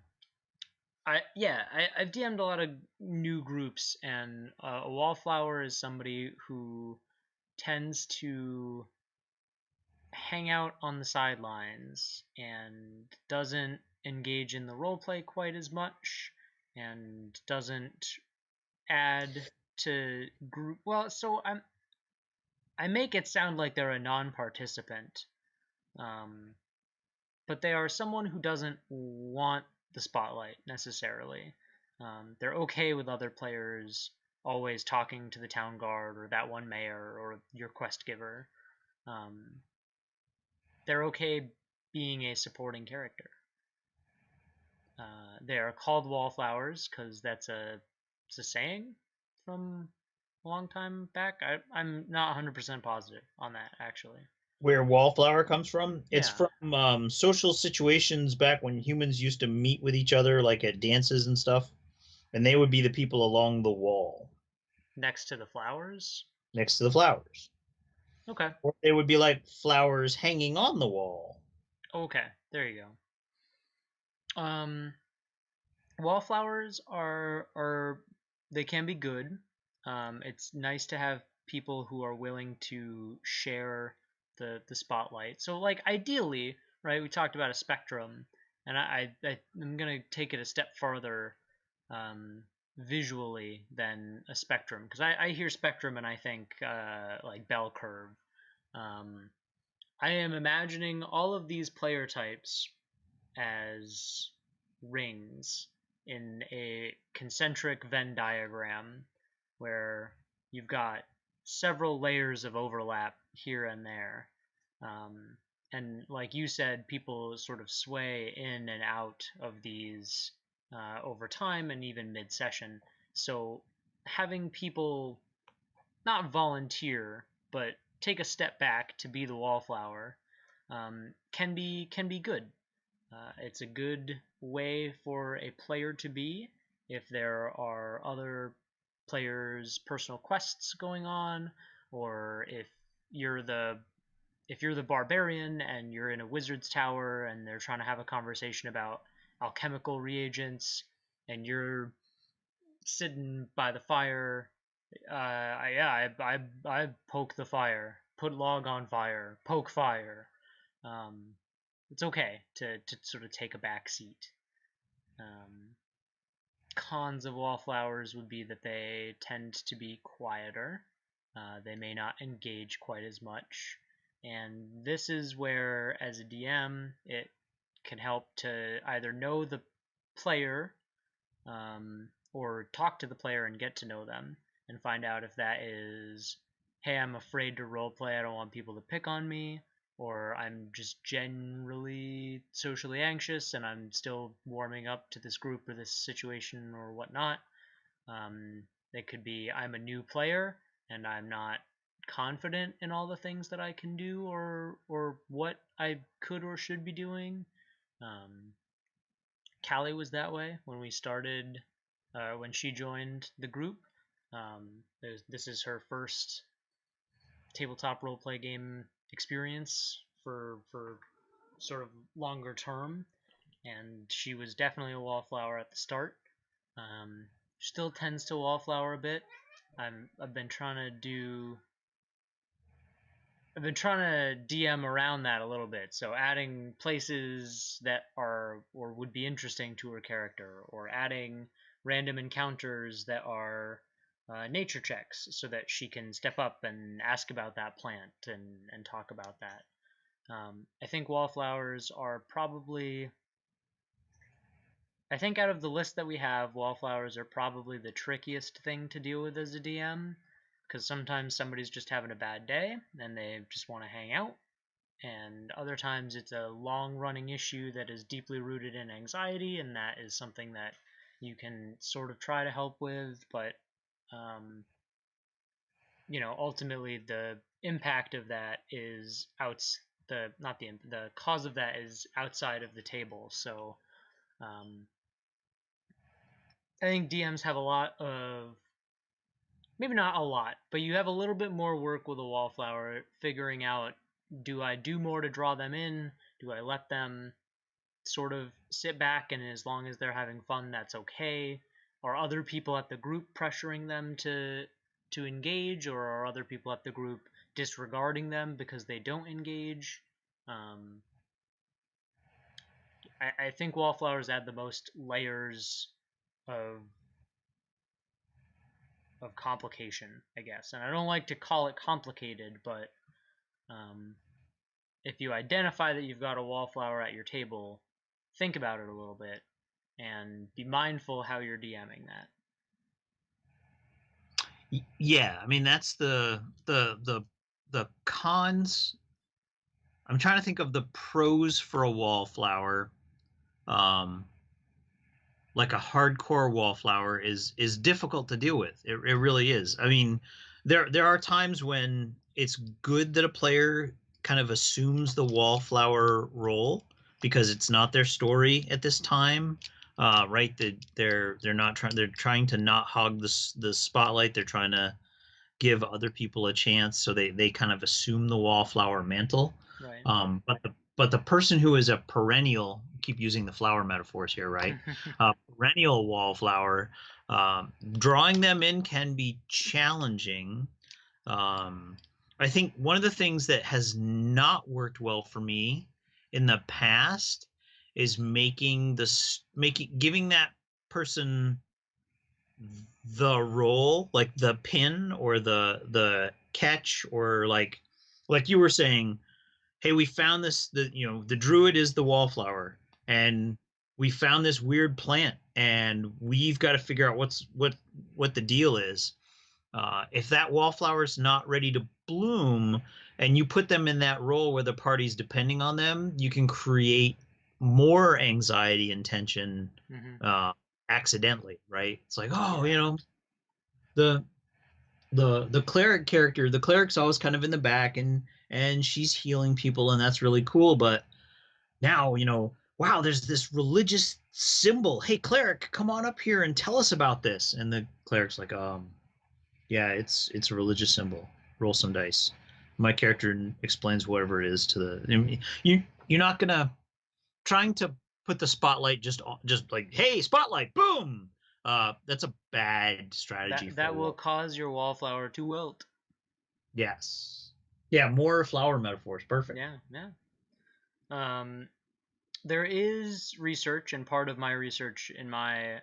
I've DM'd a lot of new groups, and a wallflower is somebody who tends to hang out on the sidelines and doesn't engage in the role play quite as much and doesn't add to group. Well, so I make it sound like they're a non-participant, um, but they are someone who doesn't want the spotlight necessarily. They're okay with other players always talking to the town guard or that one mayor or your quest giver. Um, they're okay being a supporting character. They are called wallflowers because it's a saying from a long time back. I'm not 100% positive on that actually. Where wallflower comes from? It's Yeah, from social situations back when humans used to meet with each other, like at dances and stuff, and they would be the people along the wall next to the flowers. next to the flowers. Okay, Or they would be like flowers hanging on the wall. okay, there you go. Wallflowers are they can be good. It's nice to have people who are willing to share the spotlight. So like ideally, right? We talked about a spectrum, and I'm gonna take it a step farther um, visually than a spectrum because I hear spectrum and I think like bell curve. Um, I am imagining all of these player types as rings in a concentric Venn diagram where you've got several layers of overlap here and there. Um, and like you said, people sort of sway in and out of these over time and even mid session. So having people not volunteer, but take a step back to be the wallflower can be good. It's a good way for a player to be if there are other players' personal quests going on, or you're the if you're the barbarian and you're in a wizard's tower and they're trying to have a conversation about alchemical reagents, and you're sitting by the fire. I poke the fire, put log on fire, poke fire. Um, it's okay to sort of take a back seat. Um, Cons of wallflowers would be that they tend to be quieter. They may not engage quite as much. And this is where, as a DM, it can help to either know the player or talk to the player and get to know them and find out if that is, hey, I'm afraid to roleplay, I don't want people to pick on me, or I'm just generally socially anxious and I'm still warming up to this group or this situation or whatnot. It could be I'm a new player and I'm not confident in all the things that I can do or what I could or should be doing. Um, Callie was that way when we started, when she joined the group. This is her first tabletop role play game experience for sort of longer term, and she was definitely a wallflower at the start. Still tends to wallflower a bit. I've been trying to DM around that a little bit, so adding places that are or would be interesting to her character, or adding random encounters that are nature checks, so that she can step up and ask about that plant and talk about that. I think wallflowers are probably. I think out of the list that we have, wallflowers are probably the trickiest thing to deal with as a DM, because sometimes somebody's just having a bad day and they just want to hang out, and other times it's a long-running issue that is deeply rooted in anxiety, and that is something that you can sort of try to help with, but ultimately the impact of that is the cause of that is outside of the table. So I think DMs have a lot of, maybe not a lot, but you have a little bit more work with a wallflower, figuring out, do I do more to draw them in? Do I let them sort of sit back, and as long as they're having fun, that's okay? Are other people at the group pressuring them to engage, or are other people at the group disregarding them because they don't engage? I think wallflowers add the most layers of complication, I guess. And I don't like to call it complicated, but if you identify that you've got a wallflower at your table, think about it a little bit and be mindful how you're DMing that. Yeah, I mean that's the cons. I'm trying to think of the pros for a wallflower. Like a hardcore wallflower is difficult to deal with. It really is. I mean, there are times when it's good that a player kind of assumes the wallflower role because it's not their story at this time. Right? They're not trying. They're trying to not hog the spotlight. They're trying to give other people a chance, so they kind of assume the wallflower mantle. Right. But the person who is a perennial, keep using the flower metaphors here, right? Perennial wallflower, drawing them in can be challenging. I think one of the things that has not worked well for me in the past is giving that person the role, like the pin or the catch, or like you were saying, hey, we found the druid is the wallflower, and we found this weird plant, and we've got to figure out what the deal is. If that wallflower is not ready to bloom, and you put them in that role where the party's depending on them, you can create more anxiety and tension accidentally, right? It's like, oh, the the cleric character, the cleric's always kind of in the back, and she's healing people, and that's really cool. But now, wow, there's this religious symbol. Hey, cleric, come on up here and tell us about this. And the cleric's like, yeah, it's a religious symbol. Roll some dice. My character explains whatever it is to you're not gonna trying to put the spotlight just like, hey, spotlight, boom. That's a bad strategy. That will cause your wallflower to wilt. Yes. Yeah, more flower metaphors. Perfect. Yeah. There is research, and part of my research in my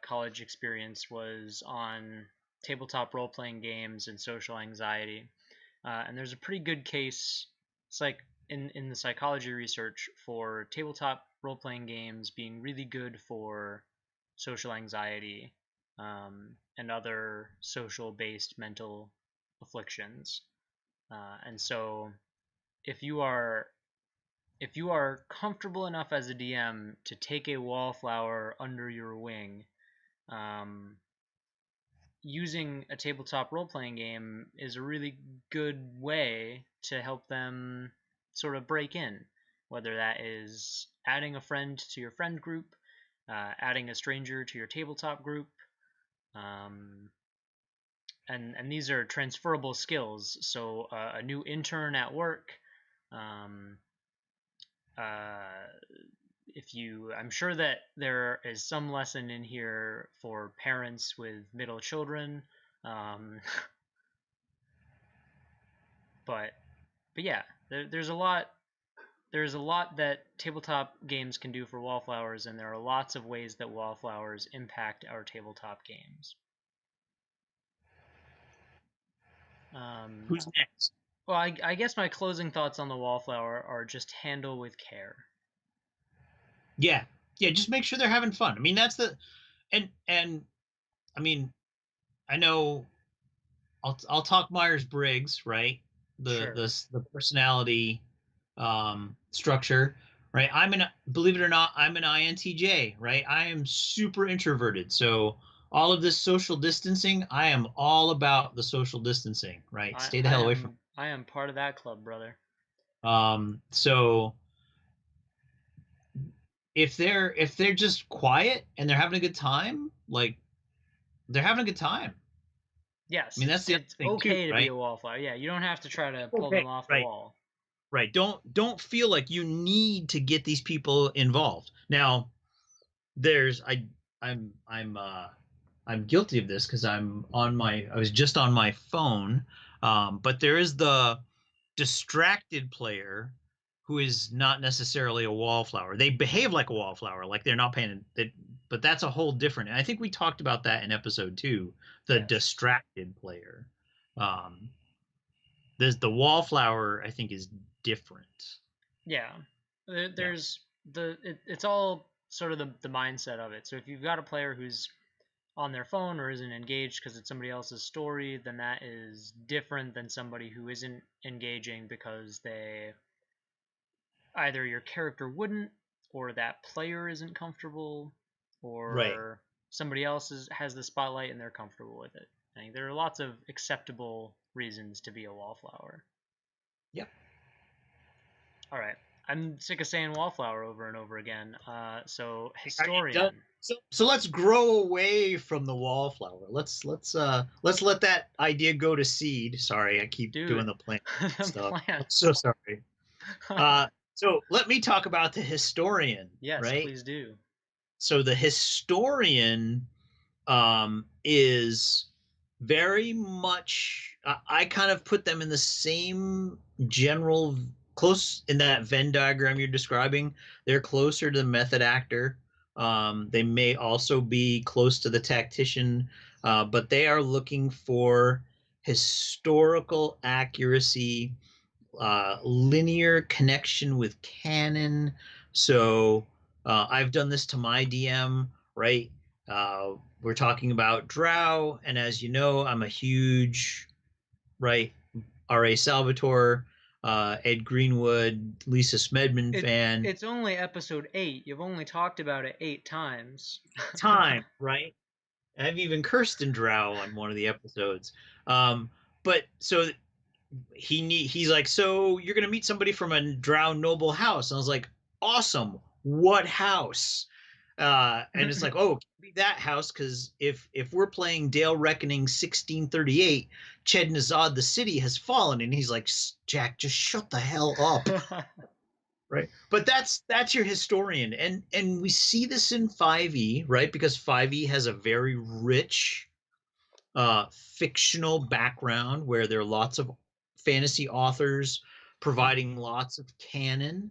college experience was on tabletop role-playing games and social anxiety. And there's a pretty good case. It's like in the psychology research for tabletop role-playing games being really good for social anxiety and other social-based mental afflictions. And so if you are comfortable enough as a DM to take a wallflower under your wing, using a tabletop role-playing game is a really good way to help them sort of break in, whether that is adding a friend to your friend group, adding a stranger to your tabletop group, and these are transferable skills. So a new intern at work I'm sure that there is some lesson in here for parents with middle children, but yeah, there's a lot. There's a lot that tabletop games can do for Wallflowers, and there are lots of ways that Wallflowers impact our tabletop games. Who's next? Well, I guess my closing thoughts on the Wallflower are just handle with care. Yeah, just make sure they're having fun. I mean, that's the and I mean, I know I'll talk Myers-Briggs, right? Sure. The personality structure, right? Believe it or not, I'm an INTJ, right? I am super introverted. So all of this social distancing, I am all about the social distancing, right? Stay the hell away from. I am part of that club, brother. So if they're just quiet and they're having a good time, like they're having a good time. Yes, I mean, that's the other it's thing too, okay to be right? a wallflower. Yeah, you don't have to try to pull Okay, them off the right. wall. Right. Don't feel like you need to get these people involved. Now, I'm guilty of this because I was just on my phone. But there is the distracted player who is not necessarily a wallflower. They behave like a wallflower, like they're not paying it, but that's a whole different. And I think we talked about that in episode 2, the Yes. distracted player. The wallflower, I think, is different. Yeah, there's it's all sort of the mindset of it. So if you've got a player who's on their phone or isn't engaged because it's somebody else's story, then that is different than somebody who isn't engaging because either your character wouldn't, or that player isn't comfortable, Right. or somebody else has the spotlight and they're comfortable with it. I think there are lots of acceptable reasons to be a wallflower. Yep. All right. I'm sick of saying wallflower over and over again. So historian. So let's grow away from the wallflower. Let's let that idea go to seed. Sorry, I keep doing the plant stuff. Plant. I'm so sorry. So let me talk about the historian. Yes, right? Please do. So the historian is very much. I kind of put them in the same general close in that Venn diagram you're describing. They're closer to the method actor. They may also be close to the tactician, but they are looking for historical accuracy, linear connection with canon. So I've done this to my DM, right? We're talking about Drow, and as you know, I'm a huge, right, R.A. Salvatore, Ed Greenwood, Lisa Smedman fan. It's only episode 8. You've only talked about it 8 times. Right? I've even cursed in Drow on one of the episodes. But so he's like, so you're gonna meet somebody from a Drow noble house, and I was like, awesome. What house? And it's like, oh, it can't be that house, because if we're playing Dale Reckoning 1638, Ched-Nazad the city has fallen, and he's like, Jack, just shut the hell up. Right. But that's your historian, and we see this in 5e, right? Because 5e has a very rich fictional background where there are lots of fantasy authors providing lots of canon.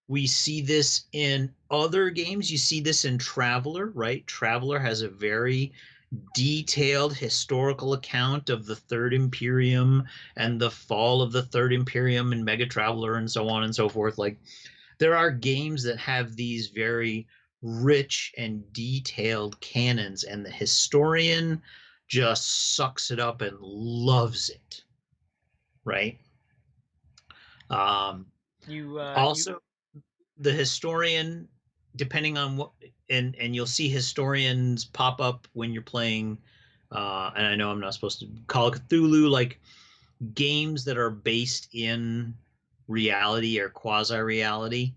We see this in other games. You see this in Traveller, right? Traveller has a very detailed historical account of the Third Imperium and the fall of the Third Imperium and Mega Traveller and so on and so forth. Like, there are games that have these very rich and detailed canons, and the historian just sucks it up and loves it, right? Also, the historian, depending on what, and you'll see historians pop up when you're playing, and I know I'm not supposed to call it Cthulhu, like games that are based in reality or quasi-reality.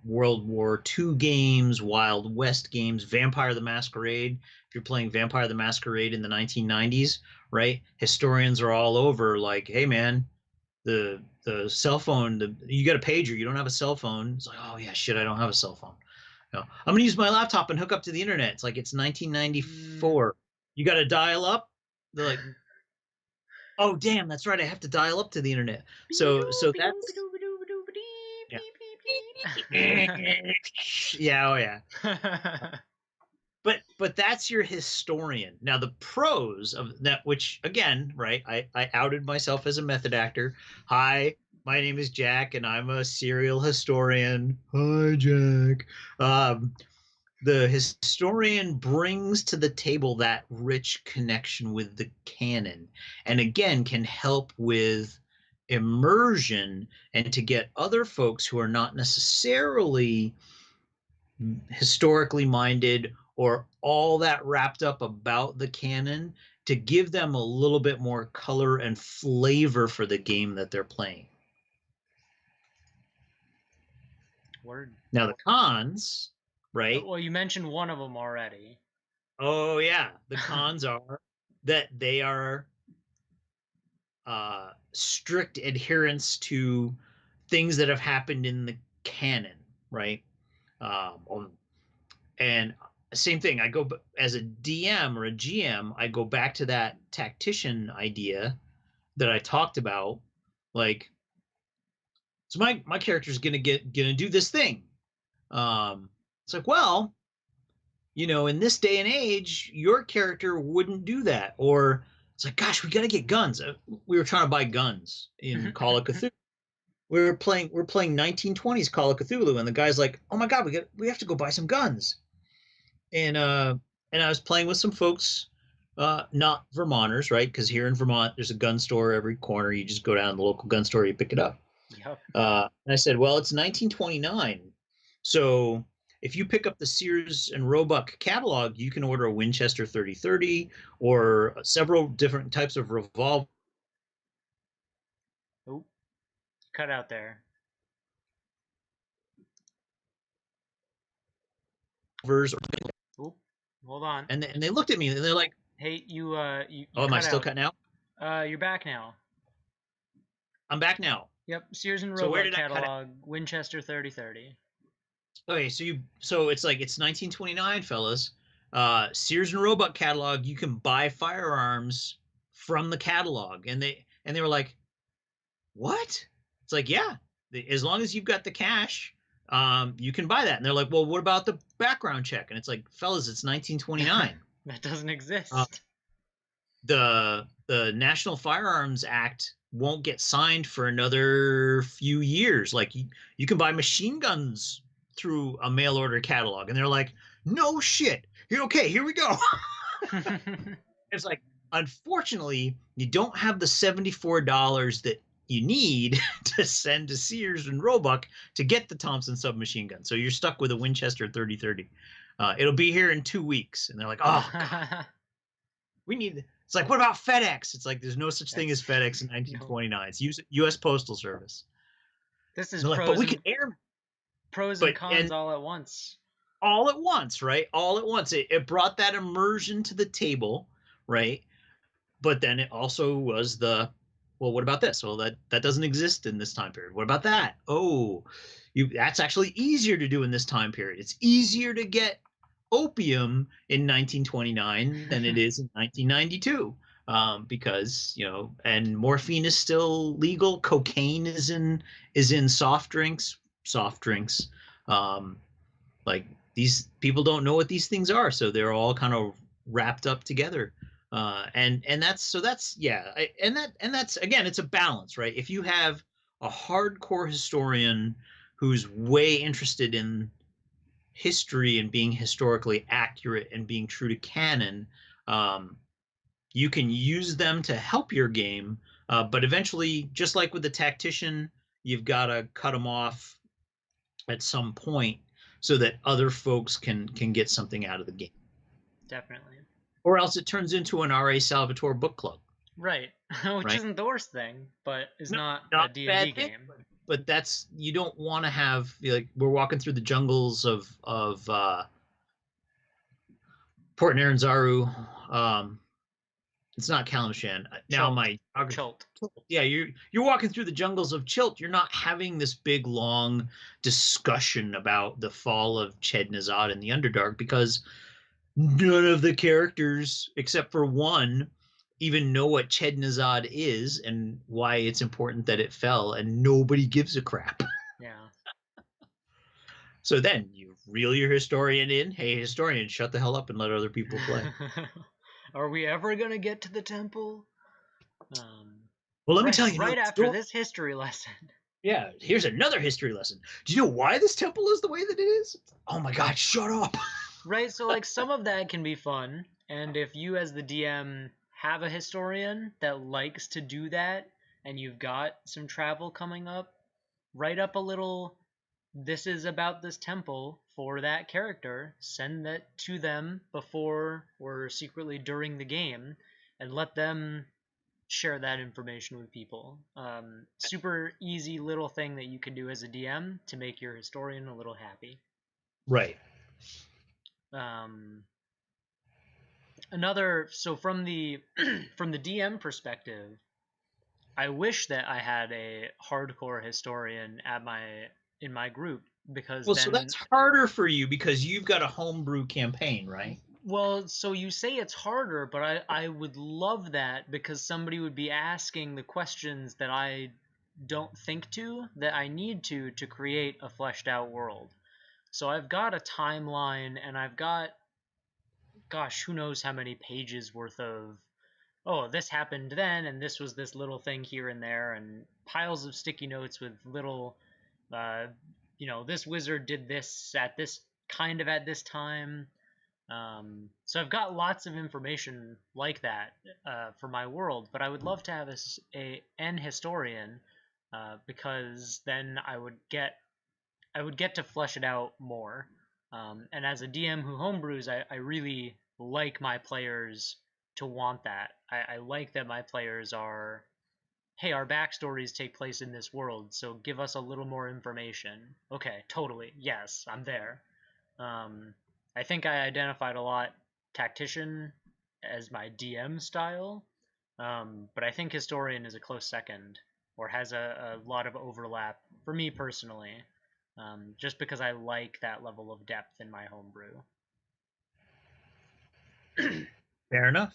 World War II games, Wild West games, Vampire the Masquerade. If you're playing Vampire the Masquerade in the 1990s, right? Historians are all over like, hey man, the cell phone. You got a pager. You don't have a cell phone. It's like, oh yeah, shit, I don't have a cell phone. I'm gonna use my laptop and hook up to the internet. It's like it's 1994. You got to dial up. They're like, oh damn, that's right. I have to dial up to the internet. So that's yeah, oh yeah. But that's your historian. Now the pros of that, which again, right? I outed myself as a method actor. Hi, my name is Jack, and I'm a serial historian. Hi, Jack. The historian brings to the table that rich connection with the canon, and again can help with immersion and to get other folks who are not necessarily historically minded or all that wrapped up about the canon to give them a little bit more color and flavor for the game that they're playing. Word. Now the cons, right? Well, you mentioned one of them already. Oh yeah, the cons are that they are strict adherence to things that have happened in the canon, right? And same thing. I go as a DM or a GM. I go back to that tactician idea that I talked about. Like, so my character is gonna do this thing. It's like, well, in this day and age, your character wouldn't do that. Or it's like, gosh, we got to get guns. We were trying to buy guns in Call of Cthulhu. We're playing 1920s Call of Cthulhu, and the guy's like, oh my god, we have to go buy some guns. And I was playing with some folks, not Vermonters, right? Because here in Vermont, there's a gun store every corner. You just go down to the local gun store, you pick it up. Yep. And I said, well, it's 1929, so if you pick up the Sears and Roebuck catalog, you can order a Winchester 30-30 or several different types of revolvers. Oop, cut out there. Oop, hold on. And they looked at me and they're like, "Hey, you oh, am I still cutting out? You're back now. I'm back now. Yep, Sears and Roebuck catalog, Winchester 30-30. Okay, so it's like it's 1929, fellas. Sears and Roebuck catalog, you can buy firearms from the catalog, and they were like, what? It's like, yeah, as long as you've got the cash, you can buy that. And they're like, well, what about the background check? And it's like, fellas, it's 1929. That doesn't exist. The National Firearms Act won't get signed for another few years. Like you can buy machine guns through a mail order catalog, and they're like, no shit. Okay, here we go. It's like, unfortunately, you don't have the $74 that you need to send to Sears and Roebuck to get the Thompson submachine gun. So you're stuck with a Winchester 30-30. It'll be here in 2 weeks. And they're like, oh, God, we need. It's like, what about FedEx? It's like, there's no such thing as FedEx in 1929. It's U.S. Postal Service. This is like, but we can air pros and cons all at once. All at once, right? All at once. It brought that immersion to the table, right? But then it also was well, what about this? Well, that doesn't exist in this time period. What about that? Oh, that's actually easier to do in this time period. It's easier to get opium in 1929 than it is in 1992, because and morphine is still legal. Cocaine is in soft drinks. Like, these people don't know what these things are, so they're all kind of wrapped up together. And that's again, it's a balance, right? If you have a hardcore historian who's way interested in history and being historically accurate and being true to canon, you can use them to help your game, but eventually, just like with the tactician, you've got to cut them off at some point so that other folks can get something out of the game. Definitely. Or else it turns into an R.A. Salvatore book club. Right. Which isn't the worst thing, but is not a D&D game. But that's, you don't want to have, like, we're walking through the jungles of Port Naranzaru, It's not Kalimshan. Now Chult. my Chult. yeah, you're walking through the jungles of Chilt. You're not having this big long discussion about the fall of Chednazad in the Underdark because none of the characters, except for one, even know what Chednazad is and why it's important that it fell, and nobody gives a crap. Yeah. So then you reel your historian in. Hey, historian, shut the hell up and let other people play. Are we ever gonna get to the temple? Well, let me Right, tell you right another after story. this history lesson. Yeah, here's another history lesson. Do you know why this temple is the way that it is? Oh my god, shut up. Right, so like some of that can be fun, and if you as the DM have a historian that likes to do that, and you've got some travel coming up, write up a little this is about this temple for that character, send that to them before or secretly during the game, and let them share that information with people. Super easy little thing that you can do as a DM to make your historian a little happy. Right. Um, so from the from the DM perspective, I wish that I had a hardcore historian in my group because Well, so then that's harder for you because you've got a homebrew campaign, right? well, so you say it's harder, but I would love that because somebody would be asking the questions that I don't think to, that I need to create a fleshed out world. So I've got a timeline and I've got, gosh, who knows how many pages worth of, oh, this happened then and this was this little thing here and there, and piles of sticky notes with little, uh, this wizard did this at this at this time. So I've got lots of information like that for my world, but I would love to have an historian because then I would get to flesh it out more. And as a DM who homebrews, I really like my players to want that. I like that my players are, hey, our backstories take place in this world, so give us a little more information. Okay, totally. Yes, I'm there. Um, I think I identified a lot tactician as my DM style, but I think historian is a close second, or has a lot of overlap for me personally, just because I like that level of depth in my homebrew. Fair enough.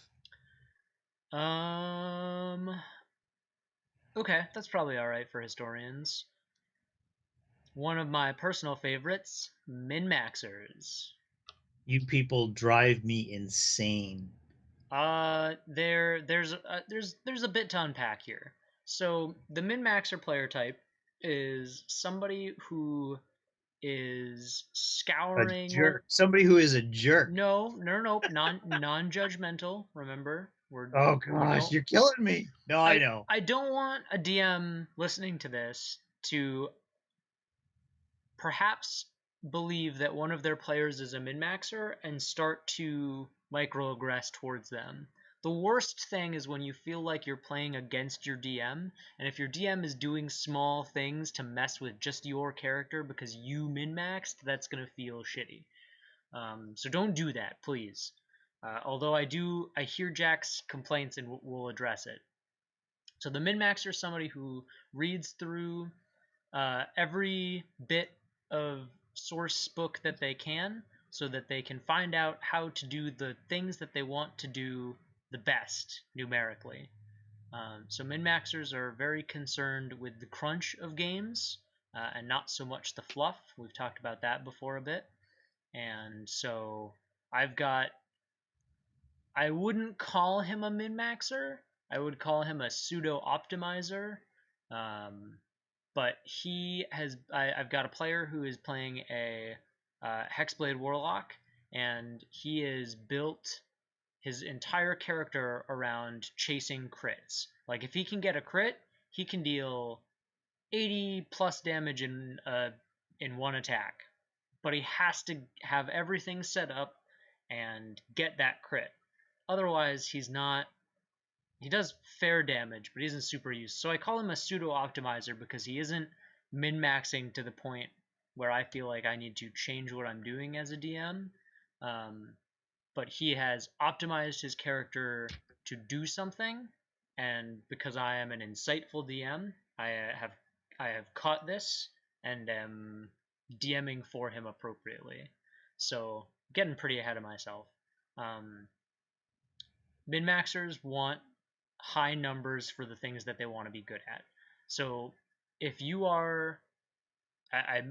Okay, that's probably all right for historians. One of my personal favorites, min-maxers. You people drive me insane. There's a bit to unpack here. So the min-maxer player type is somebody who is A scouring. jerk. Somebody who is a jerk. No, non-judgmental. Remember, Oh we gosh, don't. you're killing me. No, I know. I don't want a DM listening to this to perhaps believe that one of their players is a min-maxer and start to microaggress towards them. The worst thing is when you feel like you're playing against your DM, and if your DM is doing small things to mess with just your character because you min-maxed, that's going to feel shitty. So don't do that, please. Although I hear Jack's complaints and we'll address it. So the min-maxer is somebody who reads through every bit of source book that they can so that they can find out how to do the things that they want to do the best numerically. So min-maxers are very concerned with the crunch of games and not so much the fluff. We've talked about that before a bit. And so I wouldn't call him a min-maxer. I would call him a pseudo-optimizer. Um, but I've got a player who is playing a Hexblade Warlock, and he has built his entire character around chasing crits. Like if he can get a crit, he can deal 80 plus damage in one attack. But he has to have everything set up and get that crit. Otherwise, he does fair damage, but he isn't super used. So I call him a pseudo optimizer because he isn't min-maxing to the point where I feel like I need to change what I'm doing as a DM. But he has optimized his character to do something, and because I am an insightful DM, I have caught this and am DMing for him appropriately. So getting pretty ahead of myself. Min-maxers want high numbers for the things that they want to be good at. So if you are, I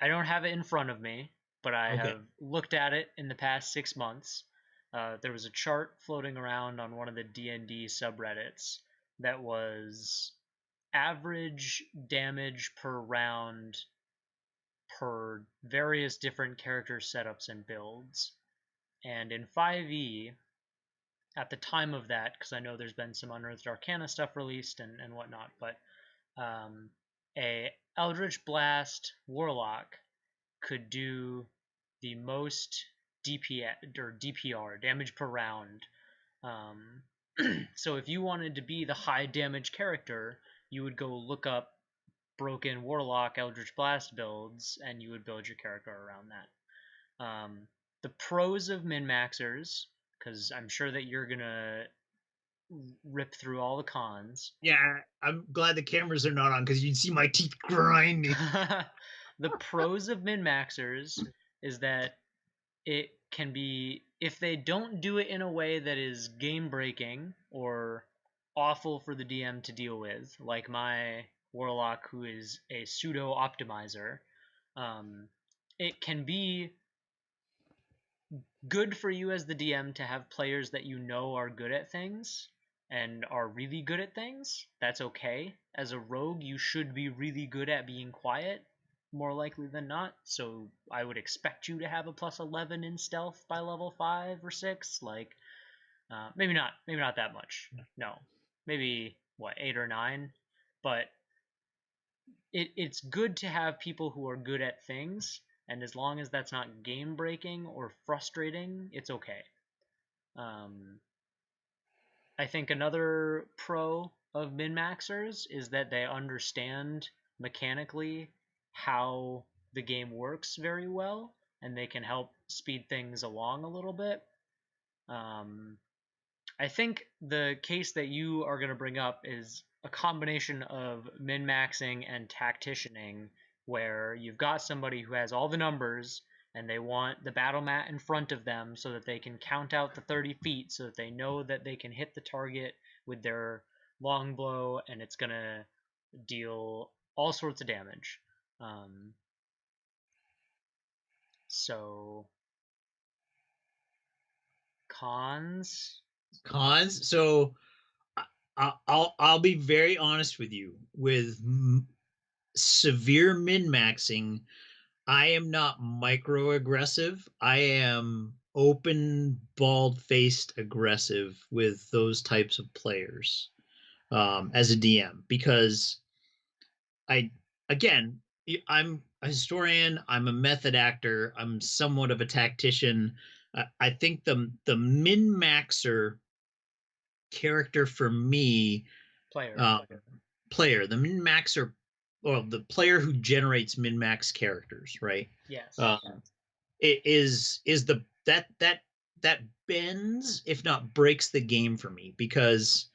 don't have it in front of me, but I Okay. have looked at it in the past 6 months. There was a chart floating around on one of the D&D subreddits that was average damage per round per various different character setups and builds. And in 5e, at the time of that, because I know there's been some Unearthed Arcana stuff released and whatnot, but a Eldritch Blast Warlock could do the most DPR, damage per round. So if you wanted to be the high damage character, you would go look up broken Warlock Eldritch Blast builds, and you would build your character around that. The pros of min-maxers, because I'm sure that you're gonna rip through all the cons. Yeah, I'm glad the cameras are not on because you'd see my teeth grinding. The pros of min-maxers is that it can be, if they don't do it in a way that is game breaking or awful for the DM to deal with, like my warlock who is a pseudo optimizer, it can be good for you as the DM to have players that you know are good at things and are really good at things. That's okay. As a rogue, you should be really good at being quiet, more likely than not. So I would expect you to have a plus 11 in stealth by level 5 or 6. Like, maybe not that much. No, maybe what, 8 or 9. But it's good to have people who are good at things, and as long as that's not game breaking or frustrating, it's okay. I think another pro of min-maxers is that they understand mechanically how the game works very well, and they can help speed things along a little bit. I think the case that you are going to bring up is a combination of min-maxing and tacticianing, where you've got somebody who has all the numbers and they want the battle mat in front of them so that they can count out the 30 feet so that they know that they can hit the target with their longbow and it's going to deal all sorts of damage. So cons. So I'll be very honest with you. With severe min-maxing, I am not microaggressive. I am open, bald-faced aggressive with those types of players as a DM because again, I'm a historian. I'm a method actor. I'm somewhat of a tactician. I think the min-maxer character for me, Player. The min-maxer, or the player who generates min-max characters, right? Yes. It is the that bends, if not breaks the game for me, because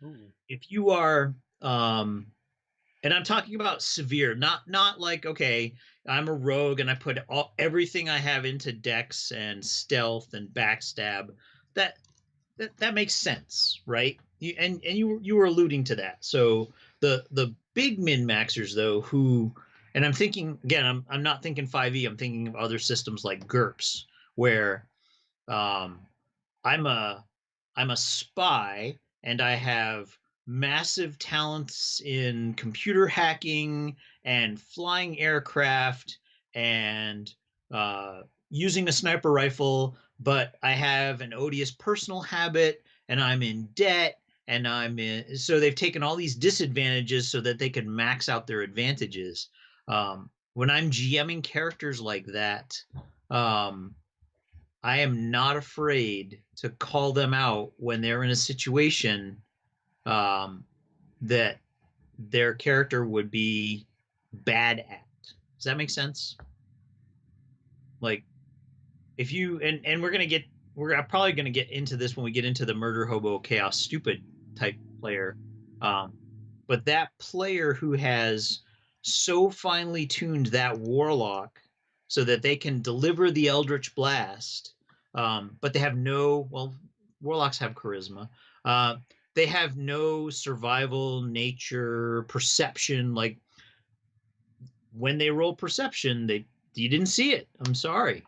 if you are and I'm talking about severe, not like, okay, I'm a rogue and I put everything I have into dex and stealth and backstab. That makes sense, right? You were alluding to that. So the big min-maxers though, and I'm thinking again, I'm not thinking 5e. I'm thinking of other systems like GURPS, where um, I'm a spy and I have massive talents in computer hacking and flying aircraft and using a sniper rifle, but I have an odious personal habit and I'm in debt and so they've taken all these disadvantages so that they can max out their advantages. When I'm GMing characters like that, I am not afraid to call them out when they're in a situation that their character would be bad at. Does that make sense? Like, if you and we're gonna get we're probably going to get into this when we get into the murder hobo chaos stupid type player. But that player who has so finely tuned that warlock so that they can deliver the Eldritch Blast, but they have no, well, warlocks have charisma. They have no survival, nature, perception. Like when they roll perception, you didn't see it. I'm sorry.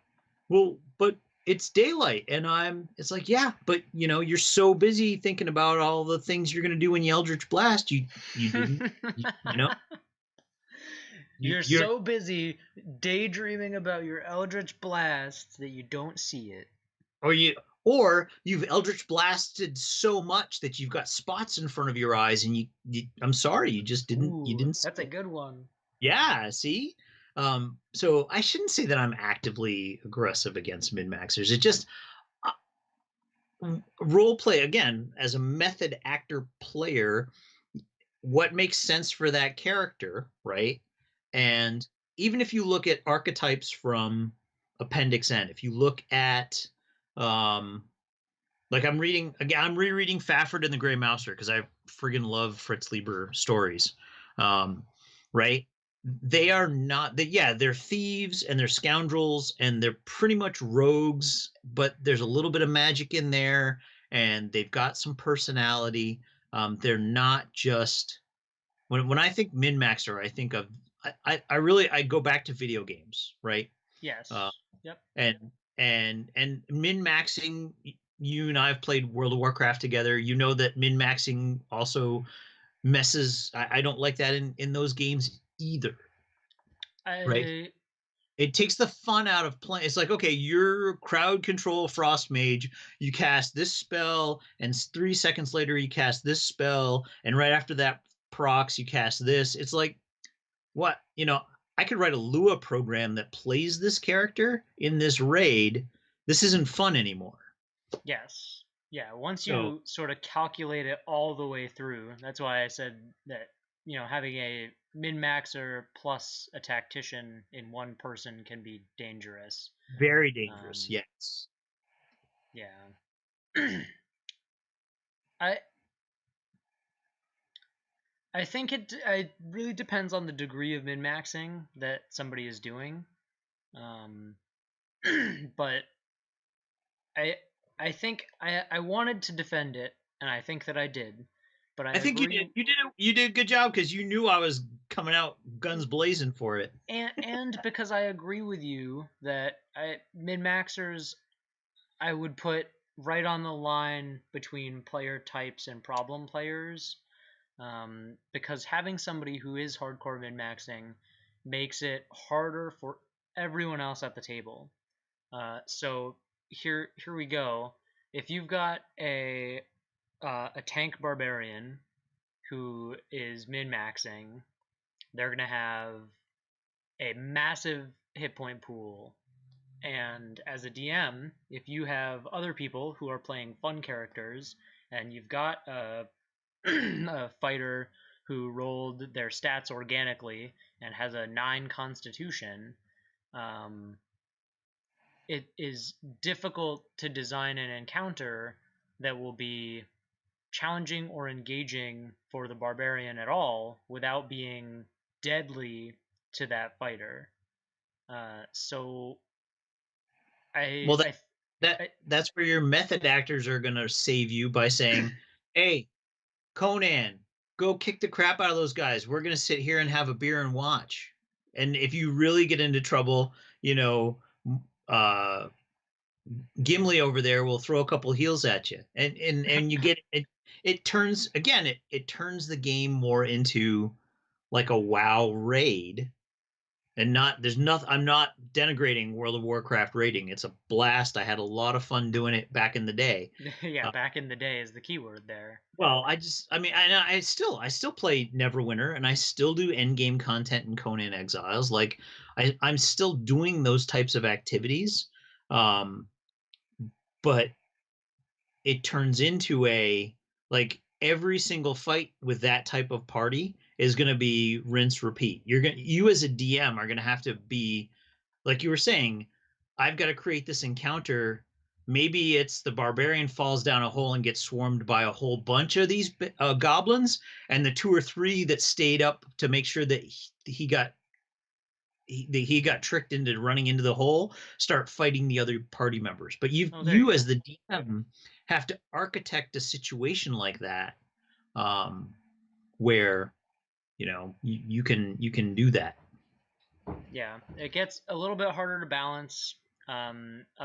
Well, but it's daylight, and it's like, yeah, but you're so busy thinking about all the things you're gonna do when you Eldritch Blast, you didn't, you know, You're you're so busy daydreaming about your Eldritch Blast that you don't see it. or you've Eldritch Blasted so much that you've got spots in front of your eyes, and I'm sorry, you just didn't, you Ooh, didn't see that's a it. good one. Yeah, see? So I shouldn't say that I'm actively aggressive against min-maxers. It just role play, again, as a method actor player, what makes sense for that character, right? And even if you look at archetypes from Appendix N, if you look at like I'm rereading Fafford and the Grey Mouser because I friggin' love Fritz Lieber stories. Right? They are not that, yeah, they're thieves and they're scoundrels and they're pretty much rogues, but there's a little bit of magic in there and they've got some personality. They're not just when I think min-maxer, I think of I go back to video games, right? Uh, Yes. Yep. and min-maxing, you and I have played World of Warcraft together. You know that min-maxing also messes. I don't like that in those games either, right? I It takes the fun out of playing. It's like, okay, you're crowd control frost mage. You cast this spell, and 3 seconds later you cast this spell, and right after that procs you cast this. It's like, what? I could write a Lua program that plays this character in this raid. This isn't fun anymore. yes. Yeah, once So you sort of calculate it all the way through, that's why I said that, having a min-maxer plus a tactician in one person can be dangerous. very dangerous. Yes. Yeah. I I think it really depends on the degree of min-maxing that somebody is doing. But I I think I wanted to defend it, and I think that I did. But I I think you agree, did. You did a good job because you knew I was coming out guns blazing for it. and because I agree with you that min-maxers I would put right on the line between player types and problem players. Because having somebody who is hardcore min-maxing makes it harder for everyone else at the table. So here we go. If you've got a tank barbarian who is min-maxing, they're gonna have a massive hit point pool. And as a DM, if you have other people who are playing fun characters, and you've got a fighter who rolled their stats organically and has a 9 constitution, it is difficult to design an encounter that will be challenging or engaging for the barbarian at all without being deadly to that fighter. So I, Well, I, I that's where your method actors are gonna save you by saying, "Hey, Conan, go kick the crap out of those guys. We're gonna sit here and have a beer and watch." And if you really get into trouble, uh, Gimli over there will throw a couple heals at you, and you get it. It turns again. It turns the game more into like a WoW raid, and not there's nothing. I'm not denigrating World of Warcraft raiding. It's a blast. I had a lot of fun doing it back in the day. yeah, back in the day is the keyword there. Well, I still play Neverwinter, and I still do end game content in Conan Exiles. Like I'm still doing those types of activities. Um, but it turns into like every single fight with that type of party is going to be rinse repeat. You as a DM are going to have to be, like you were saying, I've got to create this encounter maybe it's the barbarian falls down a hole and gets swarmed by a whole bunch of these goblins, and the 2 or 3 that stayed up to make sure that he got tricked into running into the hole start fighting the other party members. But you as the DM have to architect a situation like that, where you can do that. Yeah, it gets a little bit harder to balance. A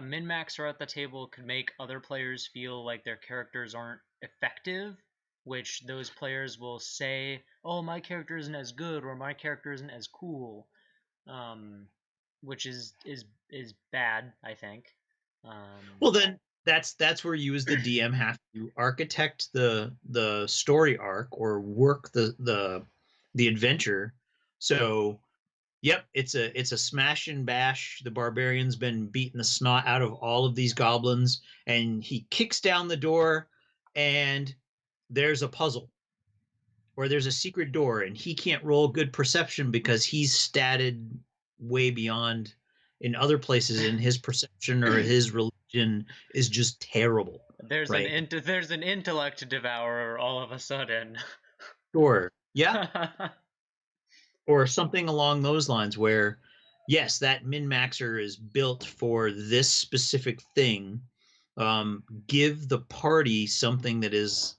min-maxer at the table could make other players feel like their characters aren't effective, which those players will say, "Oh, my character isn't as good," or "My character isn't as cool," which is bad, I think. Well, then that's where you as the DM have to architect the story arc or work the adventure. So, yep, it's a smash and bash. The barbarian's been beating the snot out of all of these goblins, and he kicks down the door, and there's a puzzle, or there's a secret door, and he can't roll good perception because he's statted way beyond in other places, and his perception or his religion is just terrible. There's right? there's an intellect devourer all of a sudden. Sure. Yeah. Or something along those lines where, yes, that min-maxer is built for this specific thing. Give the party something that is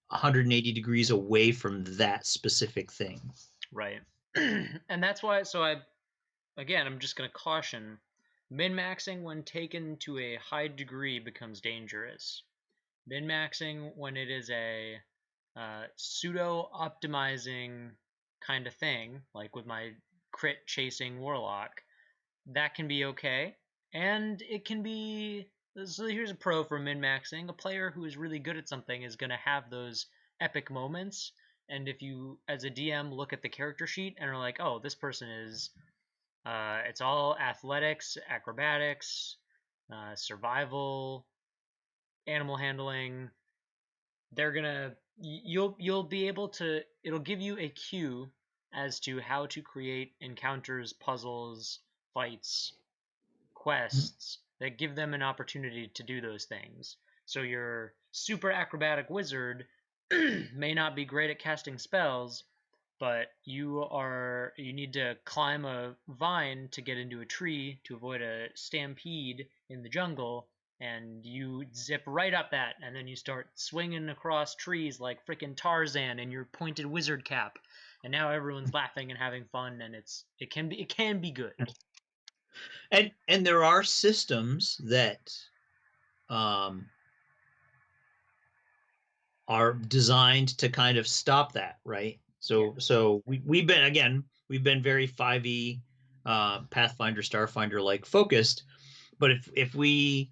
180 degrees away from that specific thing. Right. And that's why, I'm just going to caution, min-maxing when taken to a high degree becomes dangerous. Min-maxing when it is a pseudo-optimizing kind of thing, like with my crit chasing warlock, that can be okay. And it can be, so here's a pro for min-maxing. A player who is really good at something is going to have those epic moments. And if you, as a DM, look at the character sheet and are like, oh, this person is, it's all athletics, acrobatics, survival, animal handling, they're gonna, you'll be able to, it'll give you a cue as to how to create encounters, puzzles, fights, quests that give them an opportunity to do those things. So your super acrobatic wizard may not be great at casting spells, but you need to climb a vine to get into a tree to avoid a stampede in the jungle, and you zip right up that, and then you start swinging across trees like frickin' Tarzan in your pointed wizard cap, and now everyone's laughing and having fun, and it can be good. And there are systems that are designed to kind of stop that, right? So we've been very 5e Pathfinder, Starfinder like focused, but if we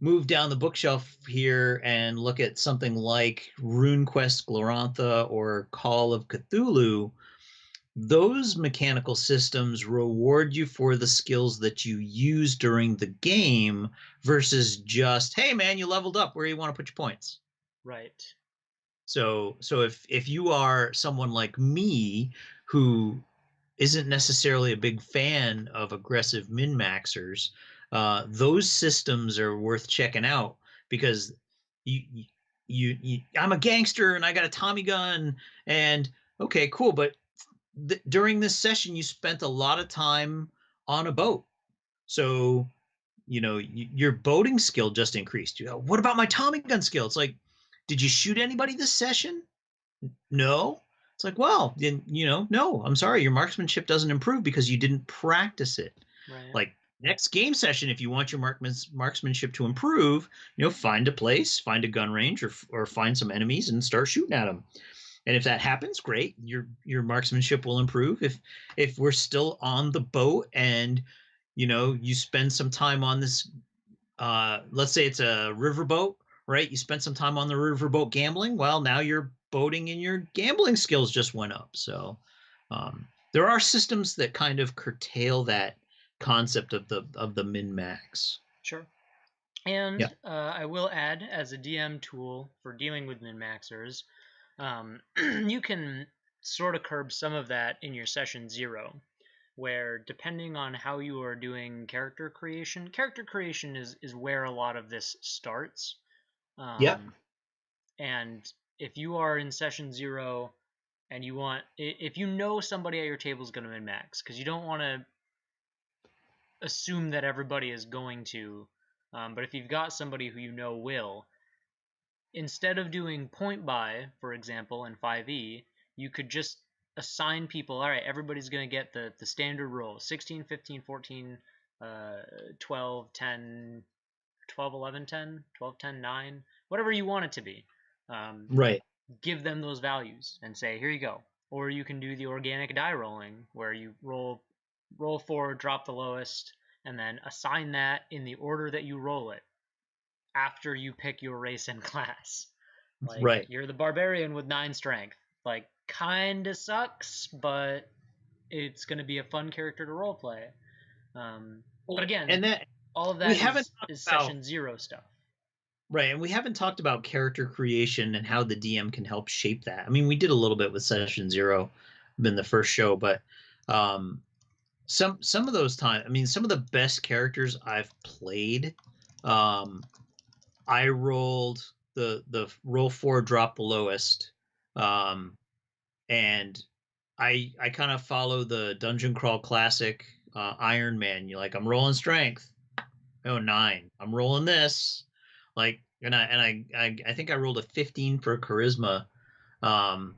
move down the bookshelf here and look at something like RuneQuest Glorantha or Call of Cthulhu, those mechanical systems reward you for the skills that you use during the game versus just, hey man, you leveled up, where do you want to put your points? Right. So if you are someone like me who isn't necessarily a big fan of aggressive min-maxers, those systems are worth checking out, because I'm a gangster and I got a Tommy gun, and okay, cool, but during this session you spent a lot of time on a boat, so your boating skill just increased. What about my Tommy gun skill? It's like, did you shoot anybody this session? No. It's like, well, then, no, I'm sorry, your marksmanship doesn't improve because you didn't practice it. Right. Like, next game session, if you want your marksmanship to improve, find a place, find a gun range, or find some enemies and start shooting at them. And if that happens, great, your marksmanship will improve. If we're still on the boat and you spend some time on this, let's say it's a riverboat, right? You spent some time on the riverboat gambling. Well, now you're boating and your gambling skills just went up. So there are systems that kind of curtail that concept of the min-max. Sure. And I will add, as a DM tool for dealing with min-maxers, you can sort of curb some of that in your session 0. where depending on how you are doing character creation is where a lot of this starts. Yep. And if you are in session 0 and you want, if you know somebody at your table is going to min max, because you don't want to assume that everybody is going to, but if you've got somebody who you know will, instead of doing point buy, for example, in 5e, you could just assign people, all right, everybody's going to get the standard roll, 16, 15, 14, 12, 10, 12, 11, 10, 12, 10, 9, whatever you want it to be. Right. Give them those values and say, here you go. Or you can do the organic die rolling, where you roll 4, drop the lowest, and then assign that in the order that you roll it after you pick your race and class. Like, Right. you're the barbarian with 9 strength. Like, kinda sucks, but it's going to be a fun character to roleplay. But again, and that all of we that haven't is talked about- session 0 stuff. Right, and we haven't talked about character creation and how the DM can help shape that. I mean, we did a little bit with session 0 in the first show, but some of those times, I mean, some of the best characters I've played, I rolled the roll 4, drop the lowest, and I kind of follow the Dungeon Crawl Classic Iron Man. You like, I'm rolling strength. Oh, 9. I'm rolling this. Like, and I think I rolled a 15 for charisma. I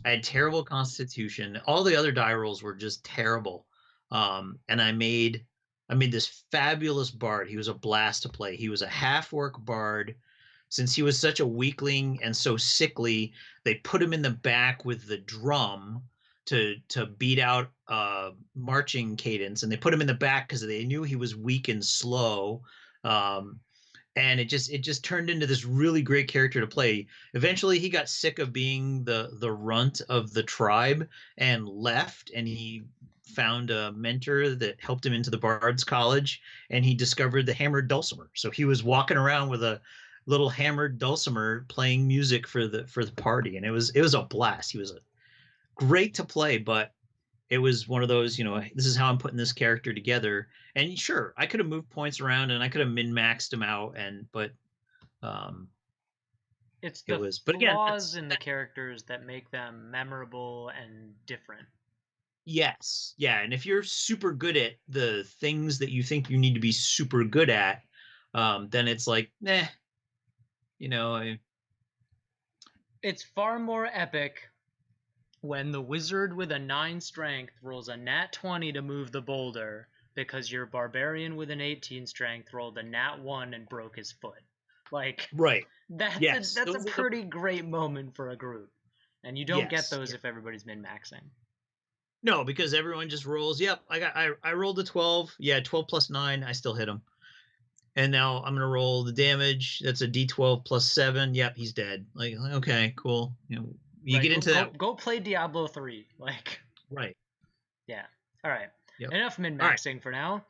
had terrible constitution. All the other die rolls were just terrible. And I made this fabulous bard. He was a blast to play. He was a half-orc bard. Since he was such a weakling and so sickly, they put him in the back with the drum to beat out marching cadence, and they put him in the back because they knew he was weak and slow. And it just turned into this really great character to play. Eventually, he got sick of being the runt of the tribe and left, and he found a mentor that helped him into the Bard's College, and he discovered the hammered dulcimer. So he was walking around with a little hammered dulcimer playing music for the party, and it was a blast. He was great to play, but it was one of those, this is how I'm putting this character together. And sure, I could have moved points around and I could have min-maxed him out, but it's the but again, flaws in the characters that make them memorable and different. Yes. Yeah, and if you're super good at the things that you think you need to be super good at, then it's like, nah, It's far more epic when the wizard with a 9 strength rolls a nat 20 to move the boulder because your barbarian with an 18 strength rolled a nat 1 and broke his foot. Like, right. That's Yes, a pretty great moment for a group. And you don't get those if everybody's min-maxing. No, because everyone just rolls, yep, I rolled a 12. Yeah, 12 plus 9, I still hit him. And now I'm going to roll the damage. That's a d12 plus 7. Yep, he's dead. Like, okay, cool. You get into that. Go play Diablo 3. Like, right. Yeah. All right. Yep. Enough min-maxing for now.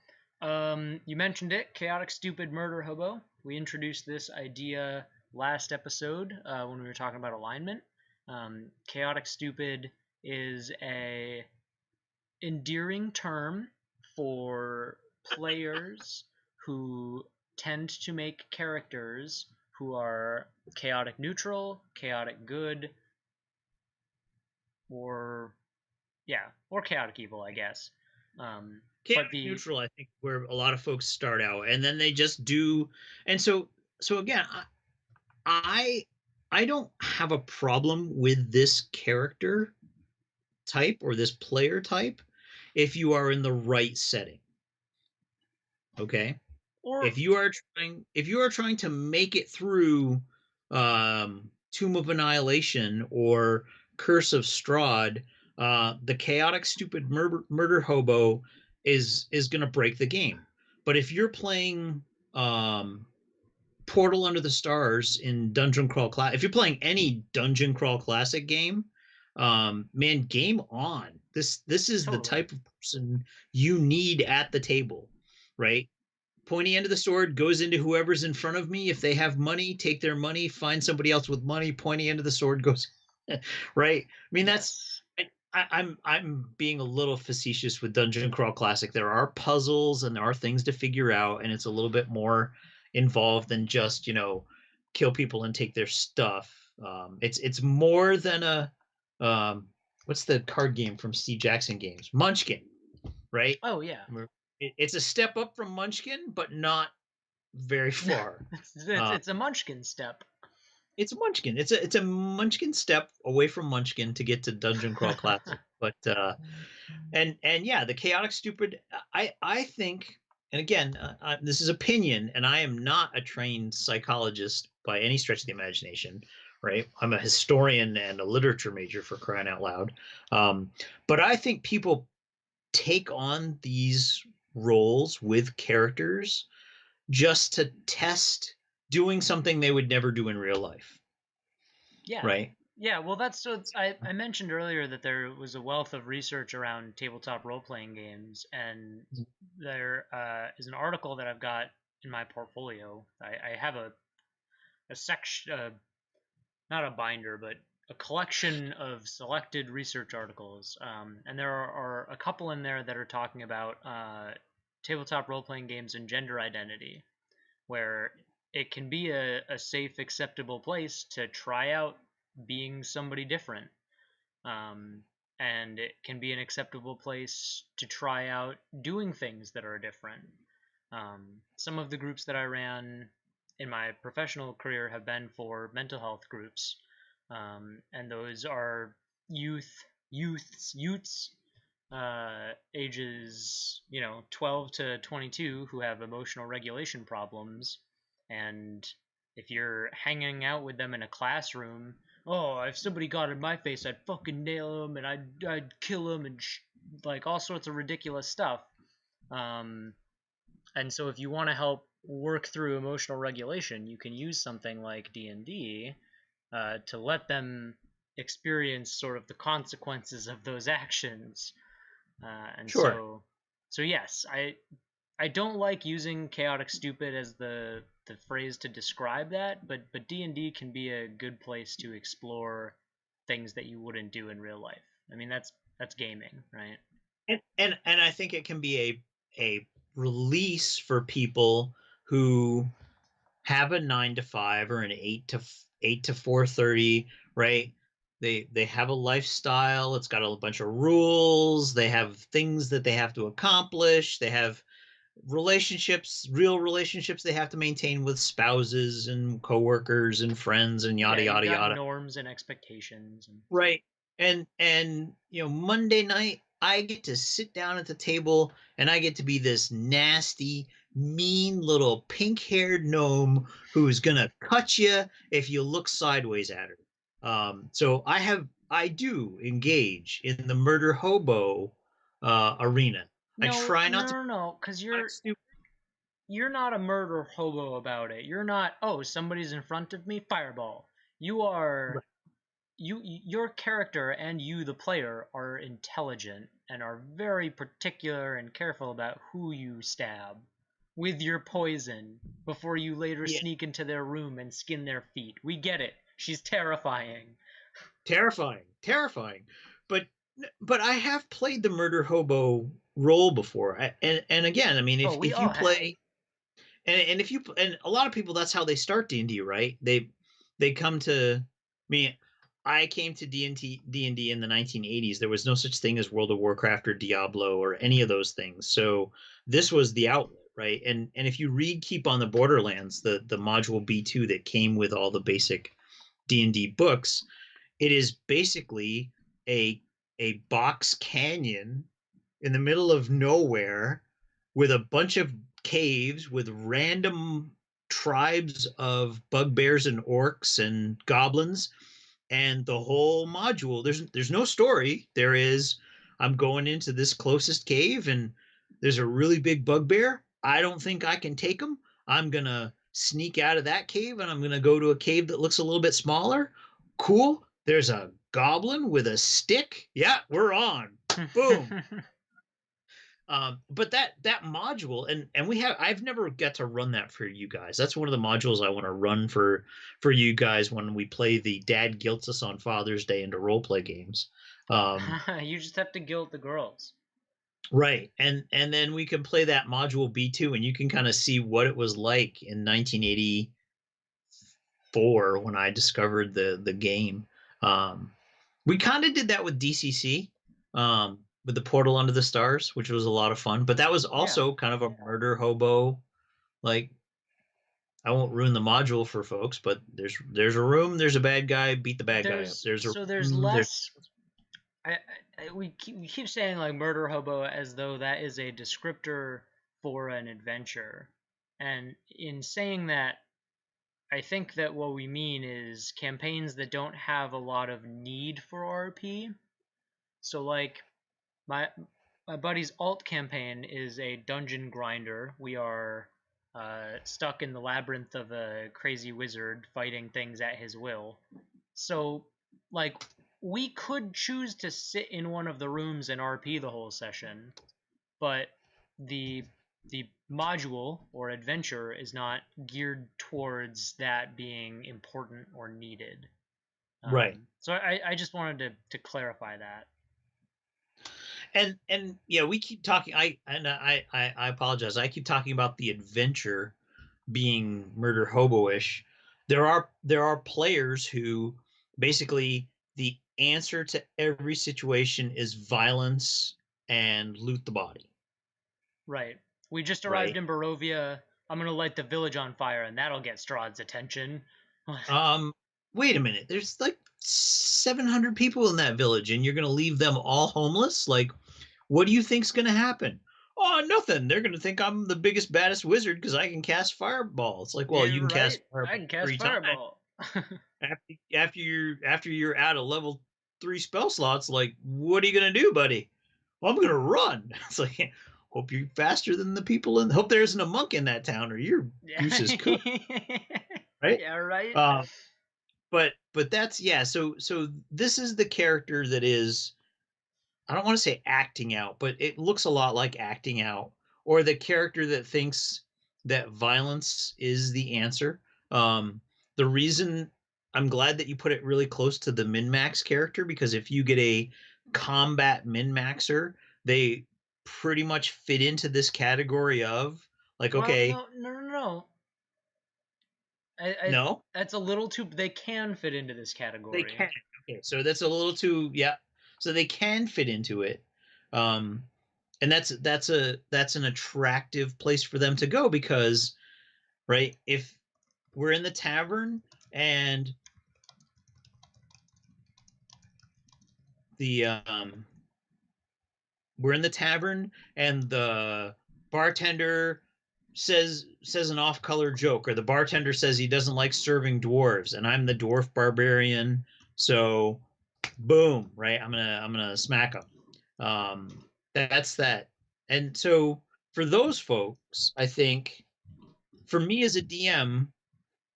You mentioned it, Chaotic Stupid Murder Hobo. We introduced this idea last episode when we were talking about alignment. Chaotic Stupid is a endearing term for players who tend to make characters who are chaotic neutral, chaotic good, or chaotic evil, I guess. Chaotic neutral, I think, where a lot of folks start out, and then they just do. And so again, I don't have a problem with this character type or this player type if you are in the right setting. Okay. Or if you are trying to make it through Tomb of Annihilation or Curse of Strahd, the Chaotic Stupid Murder Hobo is going to break the game. But if you're playing Portal Under the Stars in Dungeon Crawl Classic, if you're playing any Dungeon Crawl Classic game, man, game on. This is the type of person you need at the table, right? Pointy end of the sword goes into whoever's in front of me. If they have money, take their money, find somebody else with money. Pointy end of the sword goes, right? I mean, I'm being a little facetious with Dungeon Crawl Classic. There are puzzles and there are things to figure out, and it's a little bit more involved than just, kill people and take their stuff. It's more than a what's the card game from Steve Jackson Games? Munchkin, right? Oh yeah, It's a step up from Munchkin, but not very far. it's a Munchkin step. It's a Munchkin. It's a Munchkin step away from Munchkin to get to Dungeon Crawl Classic. But and yeah, the chaotic stupid. I think, and again, this is opinion, and I am not a trained psychologist by any stretch of the imagination. Right, I'm a historian and a literature major, for crying out loud. But I think people take on these roles with characters just to test doing something they would never do in real life. Yeah. Right. Yeah, well, that's what I mentioned earlier, that there was a wealth of research around tabletop role-playing games, and there is an article that I've got in my portfolio. I have a section, not a binder, but a collection of selected research articles, and there are a couple in there that are talking about tabletop role-playing games and gender identity, where it can be a safe, acceptable place to try out being somebody different. And it can be an acceptable place to try out doing things that are different. Some of the groups that I ran in my professional career have been for mental health groups. And those are youths, ages 12 to 22, who have emotional regulation problems. And if you're hanging out with them in a classroom, oh, if somebody got in my face, I'd fucking nail them, and I'd kill them, and like all sorts of ridiculous stuff. And so if you want to help work through emotional regulation, you can use something like D&D to let them experience sort of the consequences of those actions. And Sure. so yes, I don't like using chaotic stupid as the phrase to describe that, but D&D can be a good place to explore things that you wouldn't do in real life. I mean, that's gaming, right? And I think it can be a release for people who have a 9 to 5 or an 8 to 4:30, right? They have a lifestyle. It's got a bunch of rules. They have things that they have to accomplish. They have relationships, real relationships they have to maintain with spouses and coworkers and friends and yada Yeah, you've yada got yada. norms and expectations. Right. And Monday night I get to sit down at the table and I get to be this nasty, mean little pink-haired gnome who's gonna cut you if you look sideways at her. So I do engage in the murder hobo arena. I try not to. No, because you're not a murder hobo about it. You're not, oh, somebody's in front of me, fireball. You are, your character and you, the player, are intelligent and are very particular and careful about who you stab with your poison before you later sneak into their room and skin their feet. We get it. She's terrifying. Terrifying. But I have played the murder hobo role before. And again, I mean, if you play, and if you, and a lot of people, that's how they start D&D, right? They come to me. I came to D&D in the 1980s. There was no such thing as World of Warcraft or Diablo or any of those things. So this was the outlet, right? And if you read Keep on the Borderlands, the module B2 that came with all the basic D&D books, it is basically a box canyon in the middle of nowhere with a bunch of caves with random tribes of bugbears and orcs and goblins, and the whole module, there's no story. There is, I'm going into this closest cave and there's a really big bugbear. I don't think I can take him. I'm gonna sneak out of that cave and I'm gonna go to a cave that looks a little bit smaller. Cool. There's a goblin with a stick. Yeah, we're on. Boom. But that module, and I've never got to run that for you guys. That's one of the modules I want to run for you guys when we play the Dad Guilts Us on Father's Day into role play games. You just have to guilt the girls. Right. And then we can play that module B2, and you can kind of see what it was like in 1984 when I discovered the game. We kind of did that with DCC, with the Portal Under the Stars, which was a lot of fun. But that was also kind of a murder hobo. Like, I won't ruin the module for folks, but there's a room, there's a bad guy, beat the bad guy up. There's less. We keep saying like murder hobo as though that is a descriptor for an adventure, and in saying that, I think that what we mean is campaigns that don't have a lot of need for RP. So like my buddy's alt campaign is a dungeon grinder. We are stuck in the labyrinth of a crazy wizard fighting things at his will. So like we could choose to sit in one of the rooms and RP the whole session, but the module or adventure is not geared towards that being important or needed. Right. So I just wanted to clarify that. And yeah, we keep talking. I apologize. I keep talking about the adventure being murder hobo-ish. There are players who basically the answer to every situation is violence and loot the body. Right. We just arrived in Barovia. I'm gonna light the village on fire, and that'll get Strahd's attention. Wait a minute. There's like 700 people in that village, and you're gonna leave them all homeless? Like, what do you think's gonna happen? Oh, nothing. They're gonna think I'm the biggest, baddest wizard because I can cast fireball. It's like, well, you can cast fireball. I can cast fireball. After you're out of level 3 spell slots, like, what are you gonna do, buddy? Well, I'm gonna run. It's like, hope you're faster than the people in. Hope there isn't a monk in that town, or your goose is cooked. Right? Yeah, right. But that's So this is the character that is, I don't want to say acting out, but it looks a lot like acting out, or the character that thinks that violence is the answer. The reason I'm glad that you put it really close to the min-max character, because if you get a combat min-maxer, they pretty much fit into this category of like, okay. No. No? That's a little too. They can fit into this category. They can. Okay, so that's a little too. Yeah. So they can fit into it, and that's an attractive place for them to go, because, right, if we're in the tavern and the bartender says an off-color joke, or the bartender says he doesn't like serving dwarves, and I'm the dwarf barbarian, so boom, right? I'm gonna smack them. That's that. And so for those folks, I think for me as a DM,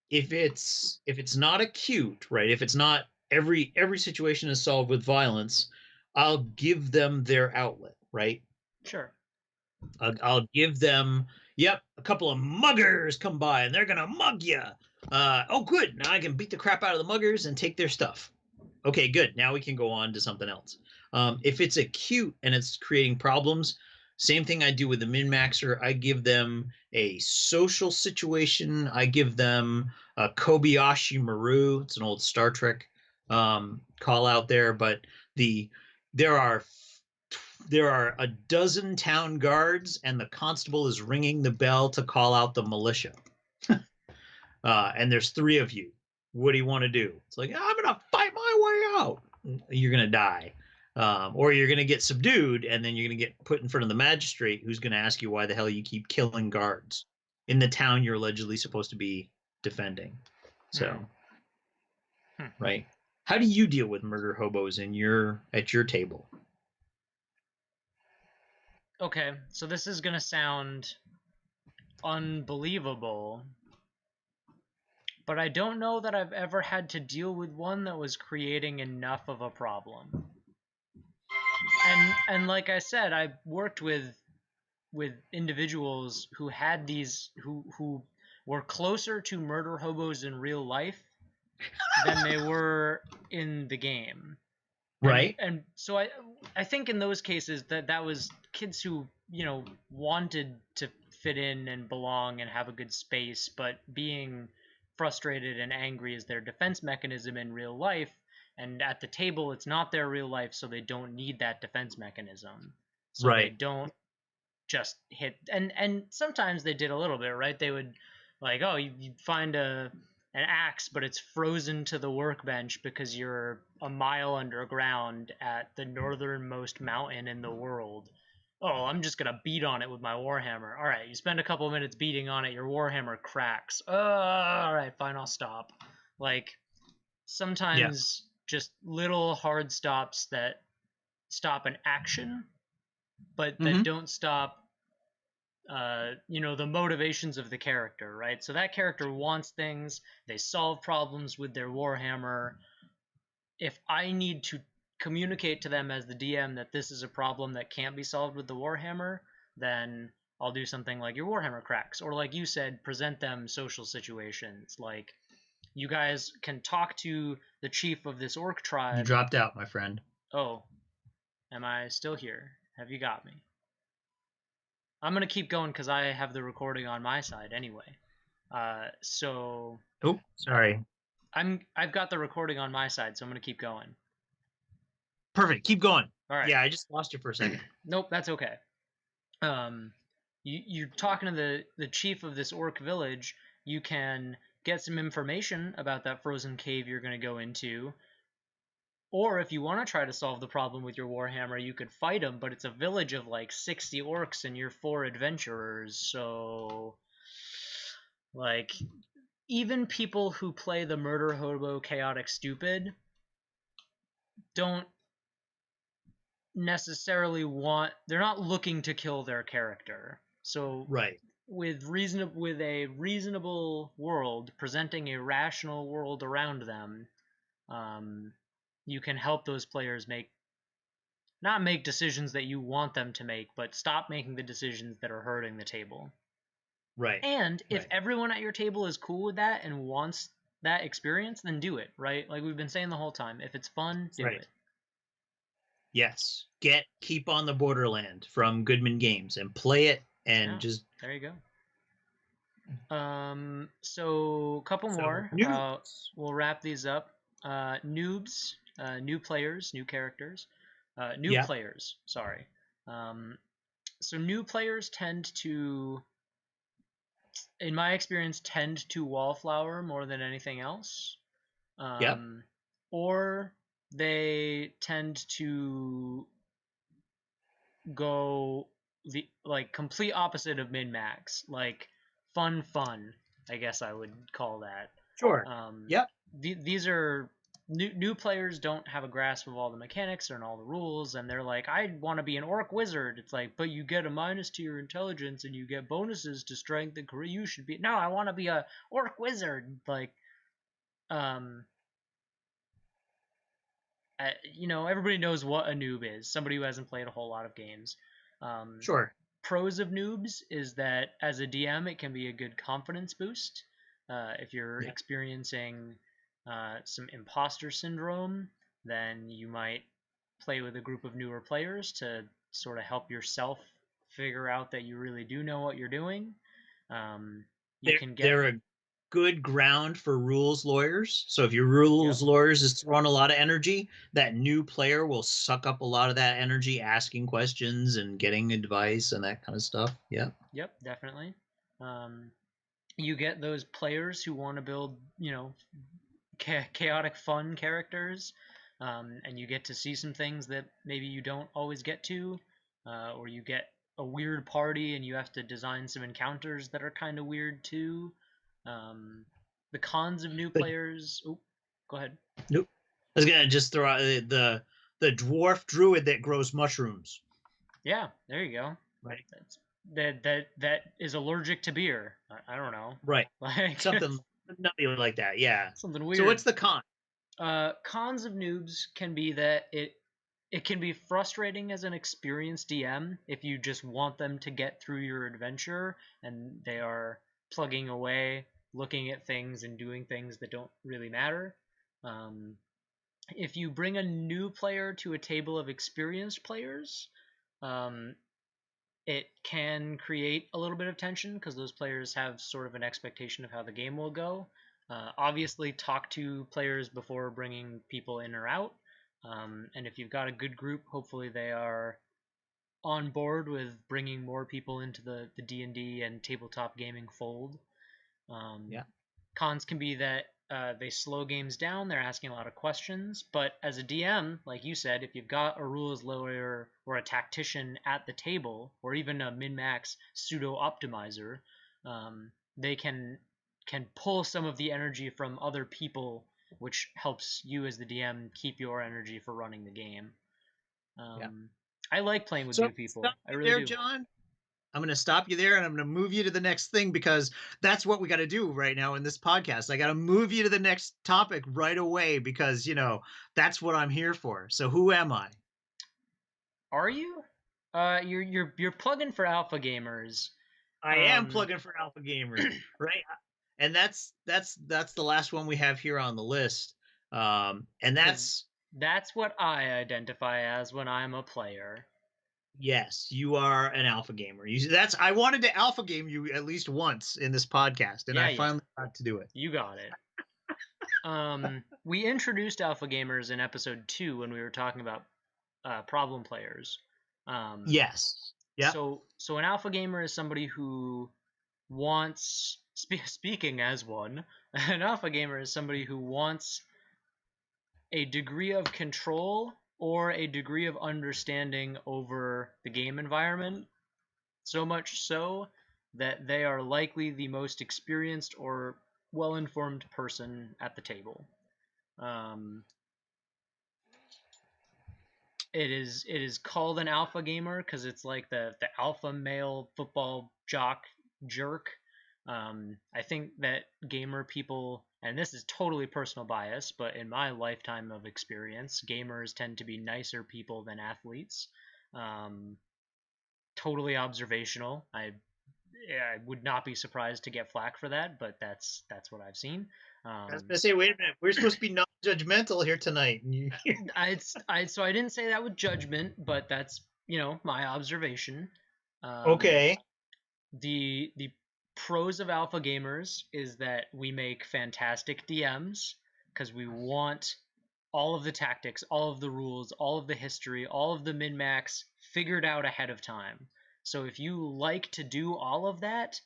if it's not acute, right? If it's not every situation is solved with violence, I'll give them their outlet, right? Sure. I'll give them, yep, a couple of muggers come by and they're gonna mug you. Oh, good. Now I can beat the crap out of the muggers and take their stuff. Okay, good. Now we can go on to something else. If it's acute and it's creating problems, same thing I do with the min-maxer. I give them a social situation. I give them a Kobayashi Maru. It's an old Star Trek call out there, but there are a dozen town guards, and the constable is ringing the bell to call out the militia. And there's 3 of you. What do you want to do? It's like, I'm going to fight my way out. You're going to die. Or you're going to get subdued, and then you're going to get put in front of the magistrate, who's going to ask you why the hell you keep killing guards in the town you're allegedly supposed to be defending. So, right. How do you deal with murder hobos at your table? Okay, so this is going to sound unbelievable, but I don't know that I've ever had to deal with one that was creating enough of a problem. And like I said, I worked with with individuals who had these who were closer to murder hobos in real life than they were in the game. Right. And so I think in those cases that was kids who, you know, wanted to fit in and belong and have a good space, but being frustrated and angry is their defense mechanism in real life, and at the table it's not their real life, so they don't need that defense mechanism. So they Right. don't just hit, and sometimes they did a little bit, right? They would, like, oh, you find an axe, but it's frozen to the workbench because you're a mile underground at the northernmost mountain in the world. Oh, I'm just gonna beat on it with my warhammer. All right, you spend a couple minutes beating on it, your warhammer cracks. Oh, all right, fine, I'll stop. Like, sometimes just little hard stops that stop an action, but that don't stop you know, the motivations of the character, right? So that character wants things, they solve problems with their warhammer. If I need to communicate to them as the DM that this is a problem that can't be solved with the warhammer, then I'll do something like your warhammer cracks, or like you said, present them social situations. Like, you guys can talk to the chief of this orc You tribe. dropped out, my friend. Oh, am I still here? Have you got me? I'm gonna keep going because I have the recording on my side anyway. So Oh, sorry. I've got the recording on my side, so I'm gonna keep going. Perfect. Keep going. All right. Yeah, I just lost you for a second. Nope, that's okay. You're talking to the chief of this orc village. You can get some information about that frozen cave you're gonna go into. Or if you want to try to solve the problem with your warhammer, you could fight them, but it's a village of like 60 orcs and you're 4 adventurers, so like, even people who play the murder hobo chaotic stupid don't necessarily want, they're not looking to kill their character. So Right. with a reasonable world, presenting a rational world around them, you can help those players not make decisions that you want them to make, but stop making the decisions that are hurting the table. Right. And if Right. everyone at your table is cool with that and wants that experience, then do it, right? Like we've been saying the whole time. If it's fun, do Right. it. Yes. Keep on the Borderland from Goodman Games and play it and just there you go. So a couple more. We'll wrap these up. Noobs, new players, new characters, new players. Sorry. So new players tend to, in my experience, tend to wallflower more than anything else. Or they tend to go the like complete opposite of min-max, like fun, I guess I would call that. Sure. These are new players don't have a grasp of all the mechanics and all the rules, and they're like, I want to be an orc wizard. It's like, but you get a minus to your intelligence and you get bonuses to strength and career. You should be, no, I want to be a orc wizard. Like, you know, everybody knows what a noob is. Somebody who hasn't played a whole lot of games. Sure. Pros of noobs is that as a DM, it can be a good confidence boost. If you're experiencing some imposter syndrome, then you might play with a group of newer players to sort of help yourself figure out that you really do know what you're doing. They're a good ground for rules lawyers. So if your rules lawyers is throwing a lot of energy, that new player will suck up a lot of that energy, asking questions and getting advice and that kind of stuff. Yep, definitely. You get those players who want to build, you know, chaotic fun characters, and you get to see some things that maybe you don't always get to, or you get a weird party and you have to design some encounters that are kind of weird too. The cons of new players. Oh, go ahead. Nope. I was gonna just throw out the dwarf druid that grows mushrooms. Yeah, there you go. Right. That is allergic to beer. I don't know. Right. Like something like that. Yeah. Something weird. So what's the con? Cons of noobs can be that it can be frustrating as an experienced DM if you just want them to get through your adventure and they are plugging away, looking at things and doing things that don't really matter. If you bring a new player to a table of experienced players, um, it can create a little bit of tension because those players have sort of an expectation of how the game will go. Obviously, talk to players before bringing people in or out. And if you've got a good group, hopefully they are on board with bringing more people into the D&D and tabletop gaming fold. Yeah. Cons can be that they slow games down, they're asking a lot of questions, but as a DM, like you said, if you've got a rules lawyer or a tactician at the table, or even a min-max pseudo-optimizer, they can pull some of the energy from other people, which helps you as the DM keep your energy for running the game. Yeah. I like playing with So new people. I really there, do. John. I'm going to stop you there and I'm going to move you to the next thing because that's what we got to do right now in this podcast. I got to move you to the next topic right away because, you know, that's what I'm here for. So who am I? Are you? You're plugging for alpha gamers. I am plugging for alpha gamers, right? And that's the last one we have here on the list. And that's what I identify as when I'm a player. Yes, you are an alpha gamer. I wanted to alpha game you at least once in this podcast, and I finally got to do it. You got it. We introduced alpha gamers in episode 2 when we were talking about problem players. Yes. Yeah. So an alpha gamer is somebody who wants, speaking as one, an alpha gamer is somebody who wants a degree of control or a degree of understanding over the game environment, so much so that they are likely the most experienced or well-informed person at the table. It is called an alpha gamer because it's like the alpha male football jock jerk. I think that gamer people, and this is totally personal bias, but in my lifetime of experience, gamers tend to be nicer people than athletes. Totally observational. I would not be surprised to get flack for that, but that's what I've seen. I was gonna say, wait a minute, we're supposed to be non-judgmental here tonight. So I didn't say that with judgment, but that's my observation. Okay. The pros of alpha gamers is that we make fantastic DMs because we want all of the tactics, all of the rules, all of the history, all of the min-max figured out ahead of time. So if you like to do all of that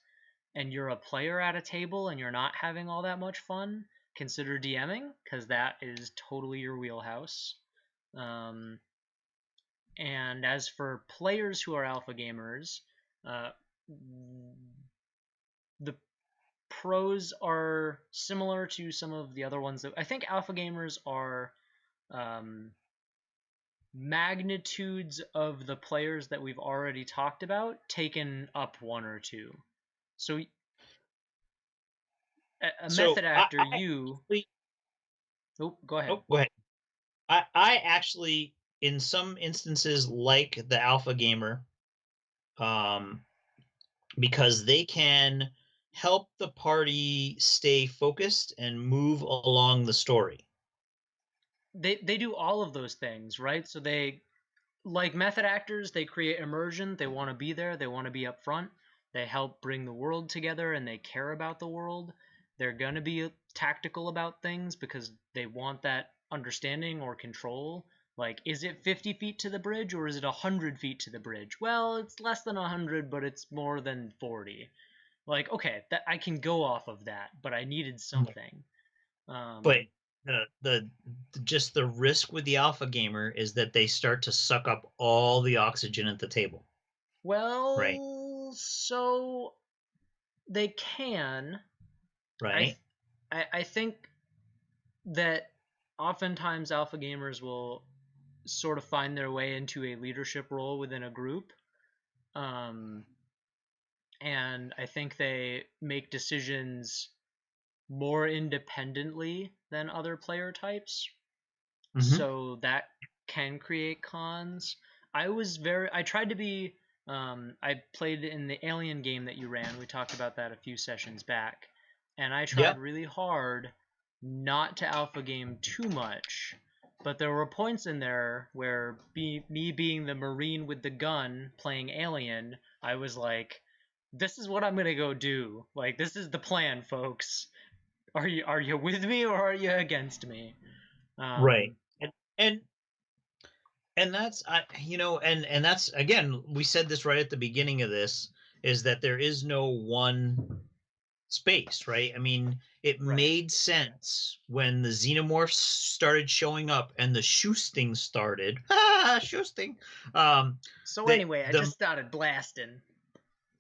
and you're a player at a table and you're not having all that much fun, consider DMing because that is totally your wheelhouse. And as for players who are alpha gamers, the pros are similar to some of the other ones that I think alpha gamers are magnitudes of the players that we've already talked about taken up one or two. So a method actor, go ahead. Go ahead. I actually, in some instances, like the alpha gamer, because they can help the party stay focused and move along the story. They do all of those things, right? So they, like method actors, they create immersion. They want to be there. They want to be up front. They help bring the world together and they care about the world. They're going to be tactical about things because they want that understanding or control. Like, is it 50 feet to the bridge or is it 100 feet to the bridge? Well, it's less than 100, but it's more than 40. Like, okay, that I can go off of that, but I needed something. But the just the risk with the alpha gamer is that they start to suck up all the oxygen at the table. Well, right. So they can. Right. I think that oftentimes alpha gamers will sort of find their way into a leadership role within a group. And I think they make decisions more independently than other player types. Mm-hmm. So that can create cons. I tried to be, I played in the Alien game that you ran. We talked about that a few sessions back. And I tried Yep. really hard not to alpha game too much. But there were points in there where me being the Marine with the gun playing Alien, I was like, this is what I'm going to go do. Like, this is the plan, folks. Are you with me or are you against me? Right. And that's and that's, again, we said this right at the beginning of this, is that there is no one space, right? I mean, it Right. made sense when the xenomorphs started showing up and the shoosting started. Shoosting. So the anyway, I the just started blasting.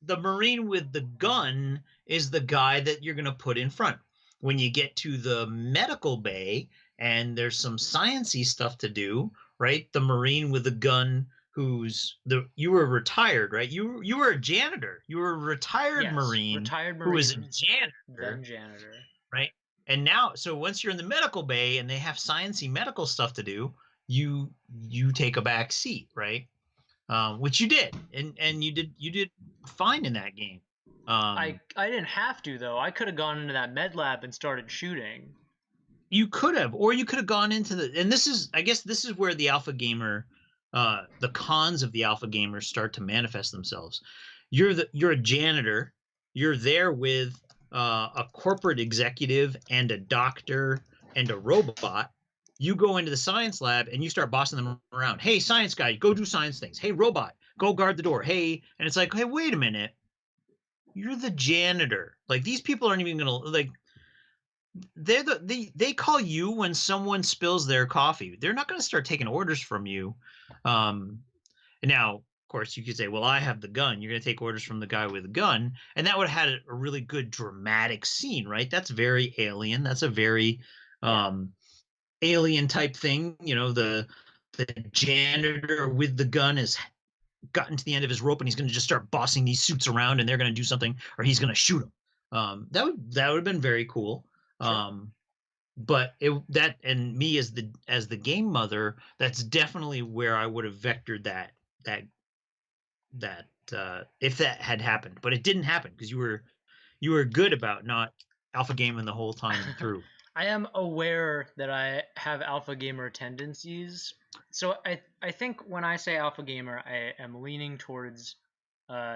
the Marine with the gun is the guy that you're going to put in front. When you get to the medical bay and there's some sciencey stuff to do, right? The Marine with the gun you were retired, right? You were a janitor. You were a retired Yes, Marine retired who was a Marine, janitor, then janitor. right? And now, so once you're in the medical bay and they have sciencey medical stuff to do, you take a back seat, right? Which you did, and you did fine in that game. I didn't have to though. I could have gone into that med lab and started shooting. You could have, or you could have gone into and I guess this is where the alpha gamer, the cons of the alpha gamers start to manifest themselves. You're a janitor. You're there with a corporate executive and a doctor and a robot. You go into the science lab and you start bossing them around. Hey, science guy, go do science things. Hey, robot, go guard the door. Hey, and it's like, hey, wait a minute. You're the janitor. Like, these people aren't even gonna, like, they call you when someone spills their coffee. They're not going to start taking orders from you. And now, of course, you could say, well, I have the gun. You're going to take orders from the guy with the gun. And that would have had a really good dramatic scene, right? That's very Alien. That's a very Alien type thing. You know, the janitor with the gun has gotten to the end of his rope and he's going to just start bossing these suits around and they're going to do something, or he's going to shoot them. That would have been very cool. Sure. But and me as the game mother, that's definitely where I would have vectored that if that had happened. But it didn't happen because you were good about not alpha gaming the whole time through. I am aware that I have alpha gamer tendencies. So I think when I say alpha gamer, I am leaning towards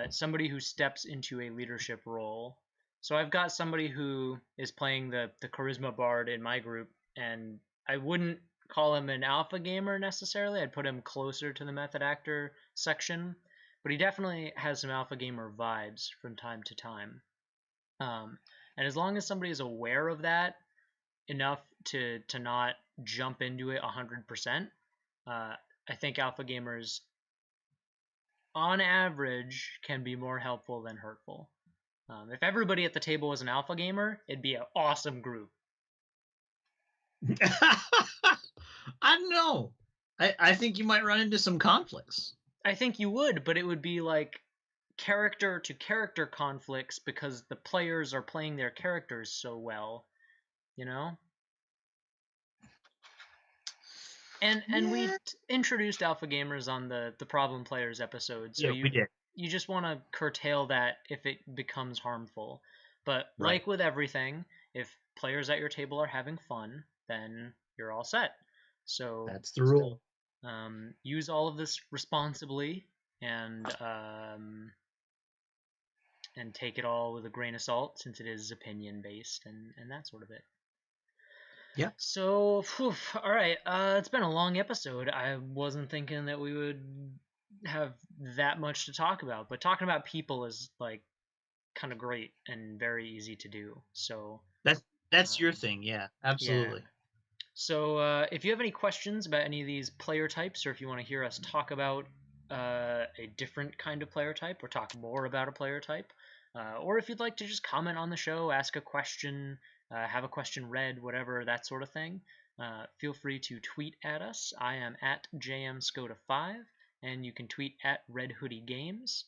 somebody who steps into a leadership role. So I've got somebody who is playing the charisma bard in my group, and I wouldn't call him an alpha gamer necessarily. I'd put him closer to the method actor section, but he definitely has some alpha gamer vibes from time to time. And as long as somebody is aware of that enough to not jump into it 100%, I think alpha gamers, on average, can be more helpful than hurtful. If everybody at the table was an alpha gamer, it'd be an awesome group. I don't know. I think you might run into some conflicts. I think you would, but it would be like character to character conflicts because the players are playing their characters so well, you know? And we introduced alpha gamers on the problem players episode, so we did. You just want to curtail that if it becomes harmful. But Right. like with everything, if players at your table are having fun, then you're all set. So That's the rule. Use all of this responsibly and take it all with a grain of salt, since it is opinion based and that sort of it. Yeah. So, all right. It's been a long episode. I wasn't thinking that we would have that much to talk about, but talking about people is like kind of great and very easy to do. So that's your thing. Yeah, absolutely. Yeah. So if you have any questions about any of these player types, or if you want to hear us talk about a different kind of player type, or talk more about a player type, or if you'd like to just comment on the show, ask a question, have a question read, whatever, that sort of thing, feel free to tweet at us. I am at JMSkoda5, and you can tweet at Red Hoodie Games.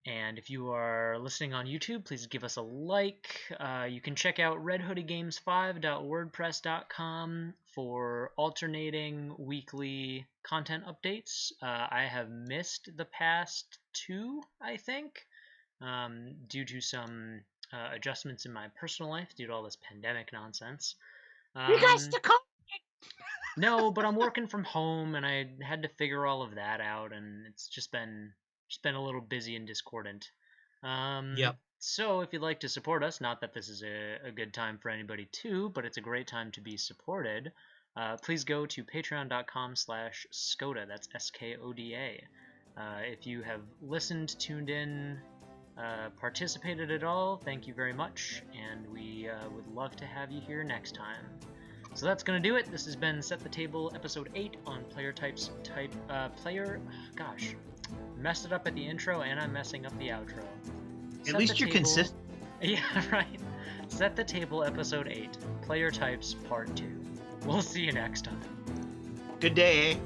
And if you are listening on YouTube, please give us a like. You can check out redhoodiegames5.wordpress.com for alternating weekly content updates. I have missed the past 2, I think, due to some adjustments in my personal life due to all this pandemic nonsense. You guys to come. No, but I'm working from home, and I had to figure all of that out, and it's just been a little busy and discordant. Yep. So if you'd like to support us, not that this is a good time for anybody to, but it's a great time to be supported, please go to patreon.com/Skoda. That's SKODA. If you have listened, tuned in, participated at all, thank you very much, and we would love to have you here next time. So that's going to do it. This has been Set the Table, Episode 8 on messed it up at the intro, and I'm messing up the outro. At least you're consistent. Yeah, right. Set the Table, Episode 8, Player Types, Part 2. We'll see you next time. Good day, eh?